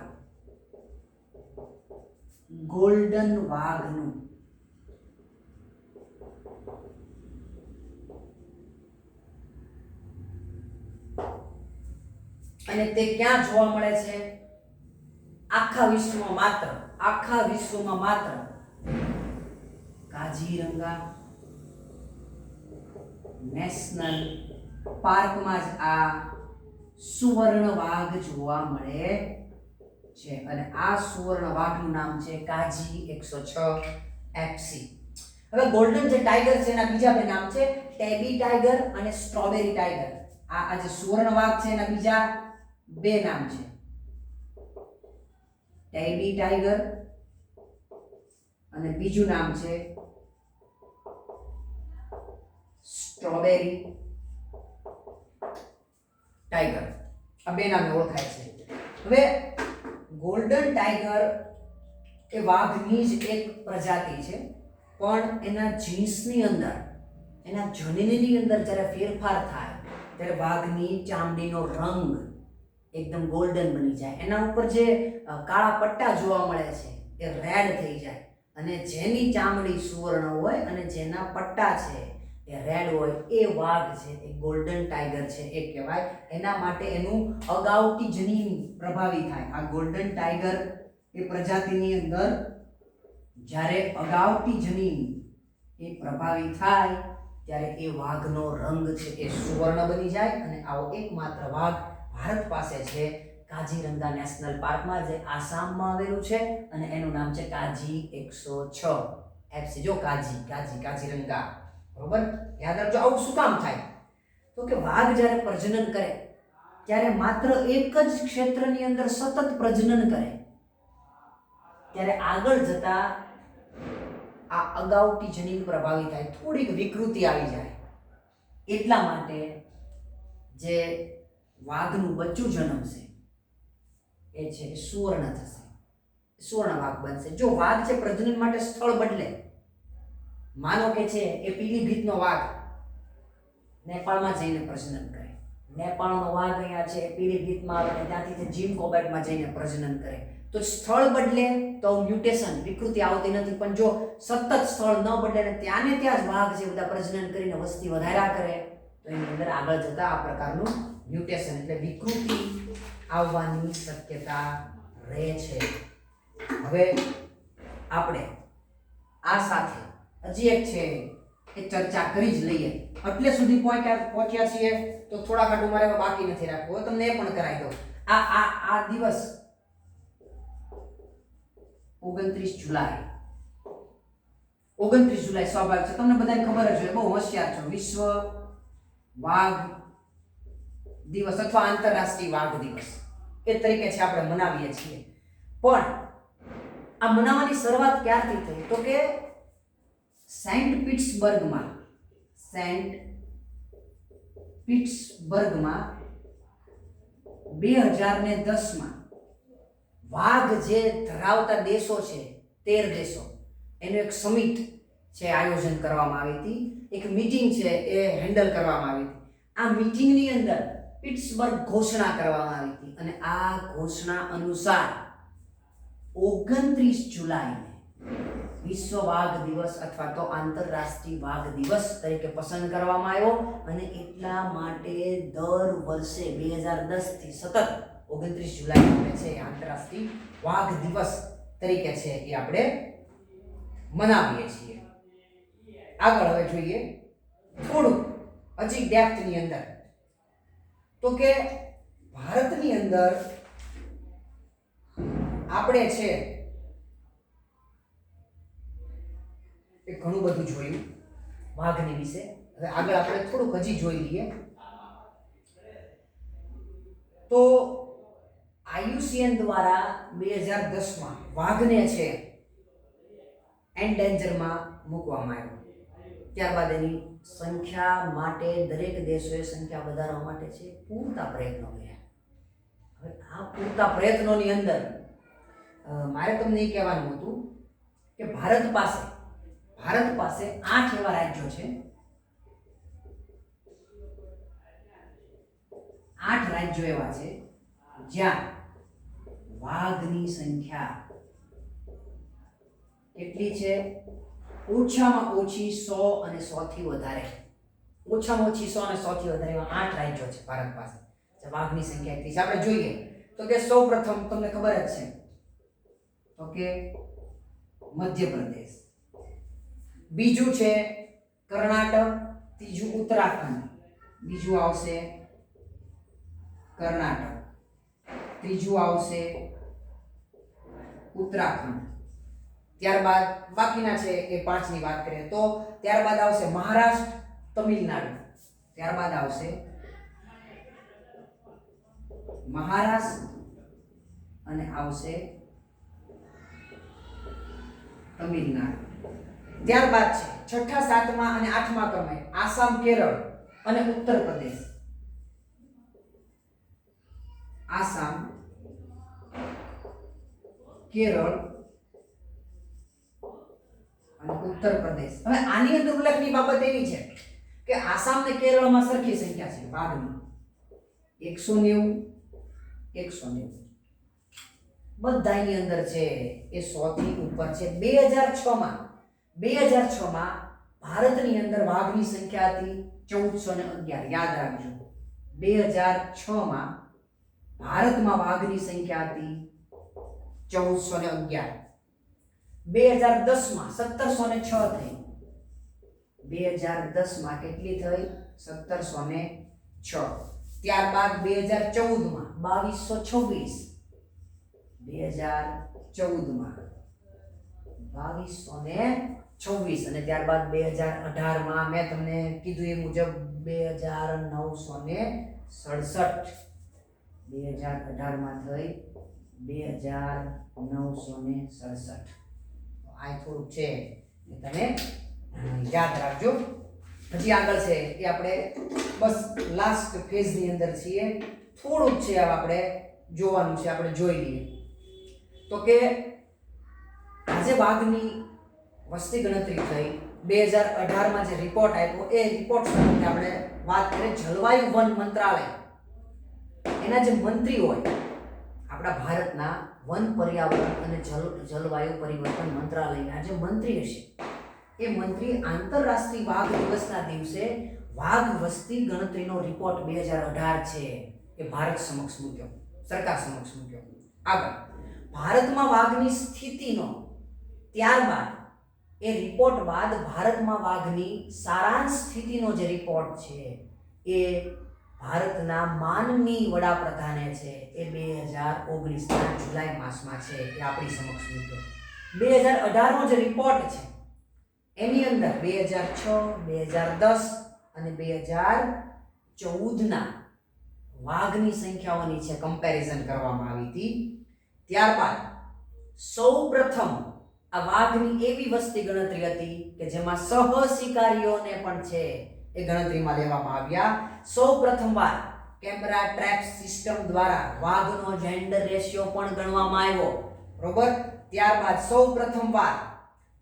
ગોલ્ડન વાઘનું. અને તે ક્યાં જોવા મળે છે? આખા વિશ્વમાં માત્ર કાઝીરંગા નેશનલ પાર્કમાં જ આ સુવર્ણ વાઘ જોવા મળે છે. અને આ સુવર્ણ વાઘનું નામ છે કાજી 106 FC. હવે ગોલ્ડન જે ટાઈગર છે એના બીજા 2 નામ છે, ટેબી ટાઈગર અને સ્ટ્રોબેરી ટાઈગર. આ જે સુવર્ણ વાઘ છે એના બીજા 2 નામ છે, ટેબી ટાઈગર અને બીજું નામ છે સ્ટ્રોબેરી ટાઈગર. આ 2 નામે ઓળખાય છે. હવે ગોલ્ડન ટાઈગર એ વાઘની જ એક પ્રજાતિ છે, પણ એના જીન્સની અંદર, એના જનીનની અંદર જ્યારે ફેરફાર થાય ત્યારે વાઘની ચામડીનો રંગ એકદમ ગોલ્ડન બની જાય, એના ઉપર જે કાળા પટ્ટા જોવા મળે છે એ રેડ થઈ જાય, અને જેની ચામડી સુવર્ણ હોય અને જેના પટ્ટા છે એ રેડ હોય એ વાઘ છે, એ ગોલ્ડન ટાઈગર છે એ કહેવાય. એના માટે એનું અગાઉટી જનીન પ્રભાવી થાય. આ ગોલ્ડન ટાઈગર એ પ્રજાતિની અંદર જ્યારે અગાઉટી જનીન એ પ્રભાવી થાય ત્યારે એ વાઘનો રંગ છે એ સુવર્ણ બની જાય. અને આવો એકમાત્ર વાઘ ભારત પાસે છે કાઝીરંગા નેશનલ પાર્કમાં, જે આસામમાં આવેલું છે, અને એનું નામ છે કાઝી 106 એફસી. જો કાઝીરંગા, બરોબર, યાદ રાખજો. આવું શું કામ થાય? તો કે વાઘ જ્યારે પ્રજનન કરે ત્યારે માત્ર એક જ ક્ષેત્રની અંદર સતત પ્રજનન કરે, ત્યારે આગળ જતા આ અગાઉટી જનીન પ્રભાવી થાય, થોડીક વિકૃતિ આવી જાય. એટલા માટે જે વાઘનું બચ્ચું જન્મશે એ છે સુવર્ણ થશે, સુવર્ણ વાઘ બનશે. જો વાઘ છે પ્રજનન માટે સ્થળ બદલે, માનો કે છે એ પીલીભીતનો વાઘ નેપાળમાં જઈને પ્રજનન કરે, નેપાળનો વાઘ અહીંયા છે પીલીભીતમાં આવે અને ત્યાંથી તે જીમ કોબેટમાં જઈને પ્રજનન કરે, તો સ્થળ બદલે તો મ્યુટેશન, વિકૃતિ આવતી નથી. પણ જો સતત સ્થળ ન બદલે ને ત્યાં જ વાઘ છે બધા પ્રજનન કરીને વસ્તી વધાર્યા કરે, તો એની અંદર આગળ જતા આ પ્રકારનું મ્યુટેશન એટલે વિકૃતિ આવવાની શક્યતા રહે છે. હવે આપણે આ સાથે હજી એક છે એ ચર્ચા કરી જ લઈએ. એટલે સુધી પહોંચ્યા છીએ તો થોડા ઘાટું મારે બાકી નથી રાખવું. હવે તમને એ પણ કરાવી દઉં. આ દિવસ 29 જુલાઈ 29 જુલાઈ સ્વાભાવિક છે, તમને બધાને ખબર જ હોય, બહુ હોશિયાર છો. વિશ્વ વાઘ દિવસ અથવા આંતરરાષ્ટ્રીય વાઘ દિવસ એ તરીકે છે આપણે મનાવીએ છીએ. પણ આ મનાવવાની શરૂઆત ક્યારથી થઈ? તો કે સેન્ટ પીટર્સબર્ગમાં 2010માં વાઘ જે ધરાવતા દેશો છે 13 દેશો, એનું એક સમિટ છે આયોજન કરવામાં આવી હતી, એક મીટિંગ છે એ હેન્ડલ કરવામાં આવી હતી. આ મીટિંગની અંદર પીટર્સબર્ગ ઘોષણા કરવામાં આવી હતી, અને આ ઘોષણા અનુસાર 29 જુલાઈને વિશ્વ વાઘ દિવસ અથવા તો આંતરરાષ્ટ્રીય વાઘ દિવસ તરીકે પસંદ કરવામાં આવ્યો. અને એટલા માટે દર વર્ષે 2010 થી સતત 29 જુલાઈ આપણે છે આંતરરાષ્ટ્રીય વાઘ દિવસ તરીકે છે એ આપણે મનાવીએ છીએ. આગળ હવે જોઈએ થોડું હજી ડેપ્થની અંદર, તો કે ભારતની અંદર આપણે છે એ ઘણું બધું જોયું વાઘની વિશે. હવે આગળ આપણે થોડુંક હજી જોઈ લઈએ. તો IUCN દ્વારા 2010માં વાઘને છે એન્ડેન્જરમાં મૂકવામાં આવ્યો. ત્યારબાદ એની સંખ્યા માટે દરેક દેશોએ સંખ્યા વધારવા માટે છે પૂરતા પ્રયત્નો કર્યા. હવે આ પૂરતા પ્રયત્નોની અંદર મારે તમને એ કહેવાનું હતું કે ભારત પાસે 8 એવા રાજ્યો છે, 8 રાજ્યો એવા છે જ્યાં વાઘની સંખ્યા કેટલી છે? ઓછામાં ઓછી 100 અને 100 થી વધારે. ઓછામાં ઓછી 100 અને 100 થી વધારે એવા 8 રાજ્યો છે ભારત પાસે. વાઘની સંખ્યા કેટલી છે આપણે જોઈએ. તો કે સૌપ્રથમ તમને ખબર જ છે તો કે મધ્યપ્રદેશ, બીજું છે કર્ણાટક, ત્રીજું ઉત્તરાખંડ, બીજું આવશે કર્ણાટક, ત્રીજું આવશે ઉત્તરાખંડ. ત્યારબાદ બાકીના છે એ 5 ની વાત કરીએ તો ત્યારબાદ આવશે મહારાષ્ટ્ર, તમિલનાડુ, ત્યારબાદ આવશે મહારાષ્ટ્ર અને આવશે તમિલનાડુ. ત્યારબાદ છે છઠ્ઠા, સાતમા અને આઠમા ક્રમે આસામ, કેરળ અને ઉત્તર પ્રદેશ. આસામ, કેરળ અને ઉત્તર પ્રદેશ. હવે આની અંદર ઉલ્લેખની બાબત એવી છે કે આસામ ને કેરળમાં સરખી સંખ્યા છે વાઘની, 190 190 બધાની અંદર છે એ 100 થી ઉપર છે. 2006 માં ભારતની અંદર વાઘની સંખ્યા હતી 1411. યાદ રાખજો, 2006 માં ભારતમાં વાઘની સંખ્યા હતી 1411. 2010 માં 1706 થઈ. 2010 માં કેટલી થઈ? 1706. ત્યારબાદ 2014 માં 2226. 2014 માં 2226 અને ત્યારબાદ 2018 માં મેં તમને કીધું એ મુજબ 2967. 2018 માં થઈ 2967. આ થોડુંક છે એ તમે યાદ રાખજો. હજી આગળ છે એ આપણે બસ લાસ્ટ ફેઝની અંદર છીએ. થોડુંક છે આપણે જોવાનું છે, આપણે જોઈ લઈએ. તો કે આજે વાઘની વસ્તી ગણતરી થઈ 2018 માં જે રિપોર્ટ આવ્યો એ રિપોર્ટ સાથે આપણે વાત કરીએ જલવાયુ વન મંત્રાલય. એના જે મંત્રી હોય આપણા ભારતના વન પર્યાવરણ અને જલવાયુ પરિવર્તન મંત્રાલયના જે મંત્રી હશે એ મંત્રી આંતરરાષ્ટ્રીય વાઘ દિવસના દિવસે વાઘ વસ્તી ગણતરીનો રિપોર્ટ 2018 છે એ ભારત સમક્ષ મૂક્યો, સરકાર સમક્ષ મૂક્યો. આગળ ભારતમાં વાઘની સ્થિતિનો ત્યારબાદ એ રિપોર્ટ બાદ ભારતમાં વાઘની સારાંશ સ્થિતિનો જે રિપોર્ટ છે એ ભારતના માનનીય વડાપ્રધાને છે એ 2019ના જુલાઈ માસમાં છે એ આપણી સમક્ષ મૂક્યો. 2018નો જે રિપોર્ટ છે એની અંદર 2006, 2010 અને 2014ના વાઘની સંખ્યાઓની છે કમ્પેરિઝન કરવામાં આવી હતી. ત્યારબાદ સૌપ્રથમ આ વાઘની એવી વસ્તી ગણતરી હતી કે જેમાં સહશિકારીઓને પણ છે એ ગણતરીમાં લેવામાં આવ્યા. સૌપ્રથમવાર કેમેરા ટ્રેપ સિસ્ટમ દ્વારા વાઘનો જેન્ડર રેશિયો પણ ગણવામાં આવ્યો, બરોબર. ત્યારબાદ સૌપ્રથમવાર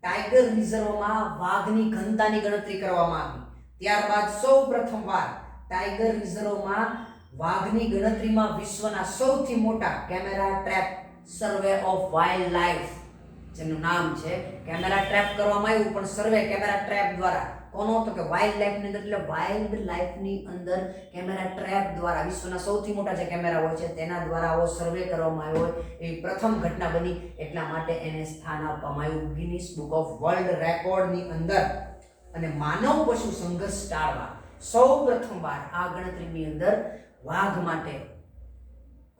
ટાઈગર રિઝર્વમાં વાઘની ઘનતાની ગણતરી કરવામાં આવી. ત્યારબાદ સૌપ્રથમવાર ટાઈગર રિઝર્વમાં વાઘની ગણતરીમાં વિશ્વના સૌથી મોટા camera trap survey of wild life, જેનું નામ છે કેમેરા ટ્રેપ કરવામાં આવ્યું, પણ સર્વે કેમેરા ટ્રેપ દ્વારા કોનો? તો કે વાઇલ્ડ લાઈફની અંદર, એટલે વાઇલ્ડ લાઈફની અંદર કેમેરા ટ્રેપ દ્વારા વિશ્વના સૌથી મોટા જે કેમેરા હોય છે તેના દ્વારા આવો સર્વે કરવામાં આવ્યો હોય એવી પ્રથમ ઘટના બની. એટલા માટે એને સ્થાન આપવામાં આવ્યું ગિનિસ બુક ઓફ વર્લ્ડ રેકોર્ડની અંદર. અને માનવ પશુ સંઘર્ષ ટાળવા સૌ પ્રથમવાર આ ગણતરીની અંદર વાઘ માટે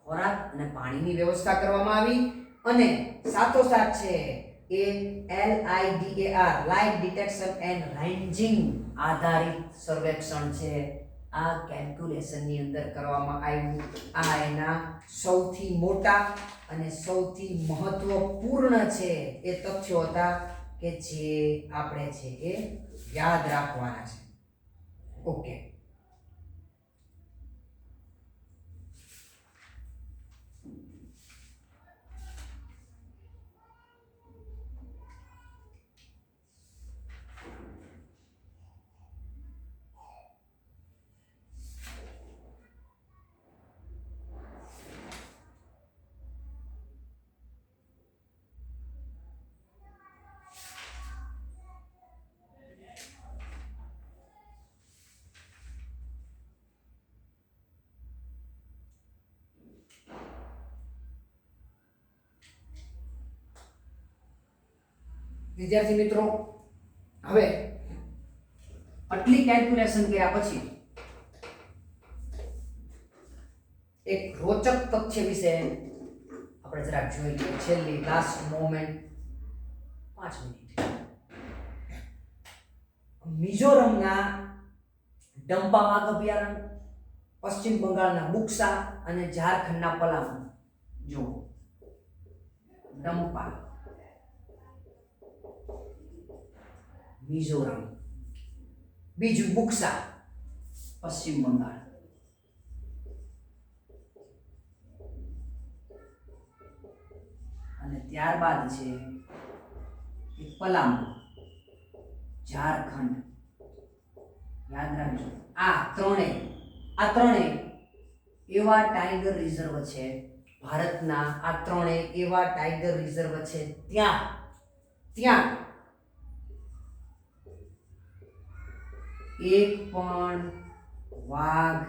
ખોરાક અને પાણીની વ્યવસ્થા કરવામાં આવી. અને સાથોસાથ છે એ LIDAR light detection and ranging આધારિત સર્વેક્ષણ છે આ કેલ્ક્યુલેશનની અંદર કરવામાં આવ્યું. આ એના સૌથી મોટા અને સૌથી મહત્વપૂર્ણ છે એ તથ્યો હતા કે જે આપણે છે એ યાદ રાખવાના છે. ઓકે, વિદ્યાર્થી મિત્રો, હવે આટલી કેલ્ક્યુલેશન કર્યા પછી એક રોચક તથ્ય વિશે આપણે જરાક જોઈ લઈએ. છેલ્લી લાસ્ટ મોમેન્ટ 5 મિનિટ. મિઝોરમના ડંપા વાઘ અભયારણ્ય, પશ્ચિમ બંગાળના બુક્સા અને ઝારખંડના પલામુ. જો ડંપા, મિઝોરમ, બીજું બુક્સા પશ્ચિમ બંગાળ, અને ત્યારબાદ છે પલામુ ઝારખંડ. યાદ રાખજો આ ત્રણેય એવા ટાઈગર રિઝર્વ છે ભારતના, આ ત્રણેય એવા ટાઈગર રિઝર્વ છે ત્યાં ત્યાં એક પણ વાઘ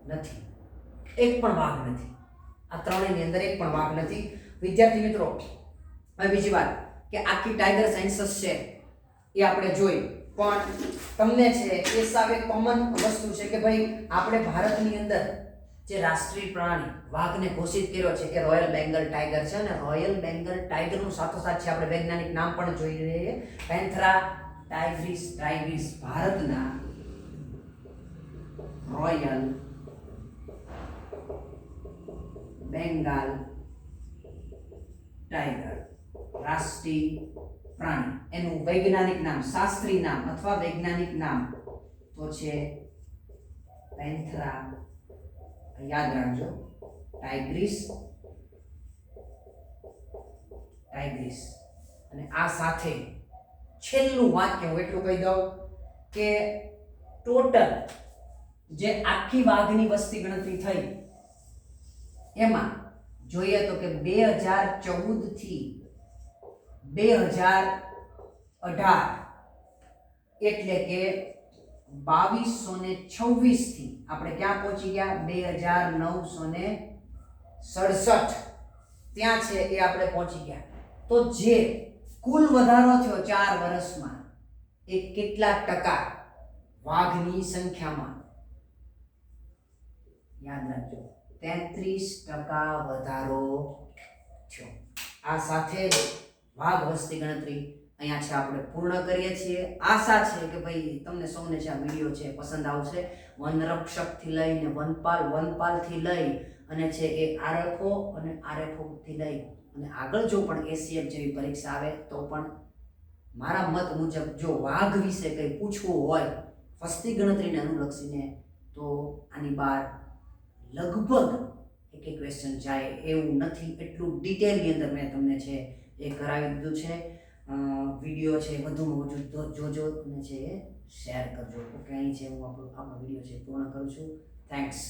નથી, એક પણ વાઘ નથી. આ ત્રણેયની અંદર એક પણ વાઘ નથી. વિદ્યાર્થી મિત્રો, હવે બીજી વાત કે આખી ટાઈગર સેન્સસ છે એ આપણે જોઈ, પણ તમને છે એ સાવે કોમન વસ્તુ છે કે ભાઈ આપણે ભારતની અંદર જે રાષ્ટ્રીય પ્રાણી વાઘને ઘોષિત કર્યો છે કે રોયલ બેંગલ ટાઈગર છે, અને રોયલ બેંગલ ટાઈગરનું સાથોસાથ છે આપણે વૈજ્ઞાનિક નામ પણ જોઈ લઈએ, પેન્થેરા ટાઇગ્રીસ ભારતના રોયલ બેંગાલ ટાઈગર રાષ્ટ્રીય પ્રાણી. એનું વૈજ્ઞાનિક નામ, શાસ્ત્રીય નામ અથવા વૈજ્ઞાનિક નામ તો છે પેન્થેરા, યાદ રાખજો, ટાઇગ્રીસ. અને આ સાથે છેલ્લું વાક્ય હું એટલું કહી દઉં કે ટોટલ જે આખી વાઘની વસ્તી ગણતરી થઈ એમાં જોઈએ તો કે 2014 થી 2018 એટલે કે 2226 થી આપણે ક્યાં પહોંચી ગયા 2967 ત્યાં છે એ આપણે પહોંચી ગયા. તો જે કુલ વધારો થયો 4 વર્ષમાં એ કેટલા ટકા વાઘની સંખ્યામાં? યાદ રાખજો, 33% વધારો થયો. આ સાથે જ વાઘ વસ્તી ગણતરી અહીંયા છે આપણે પૂર્ણ કરીએ છીએ. આશા છે કે ભાઈ તમને સૌને જે આ વિડીયો છે પસંદ આવશે. વનરક્ષકથી લઈને વનપાલથી લઈ અને છે એ આરએફઓ અને આરએફઓથી લઈ અને આગળ જો પણ એસીએફ જેવી પરીક્ષા આવે તો પણ મારા મત મુજબ જો વાઘ વિશે કંઈ પૂછવું હોય વસ્તી ગણતરીને અનુલક્ષીને તો આની બહાર લગભગ એક ક્વેશ્ચન જાય એવું નથી. એટલું ડિટેલની અંદર મેં તમને છે એ કરાવી દીધું છે. વિડીયો છે વધુમાં વધુ જોજો અને છે એ શેર કરજો. ઓકે, અહીં છે હું આપણો વિડીયો છે પૂર્ણ કરું છું. થેન્ક્સ.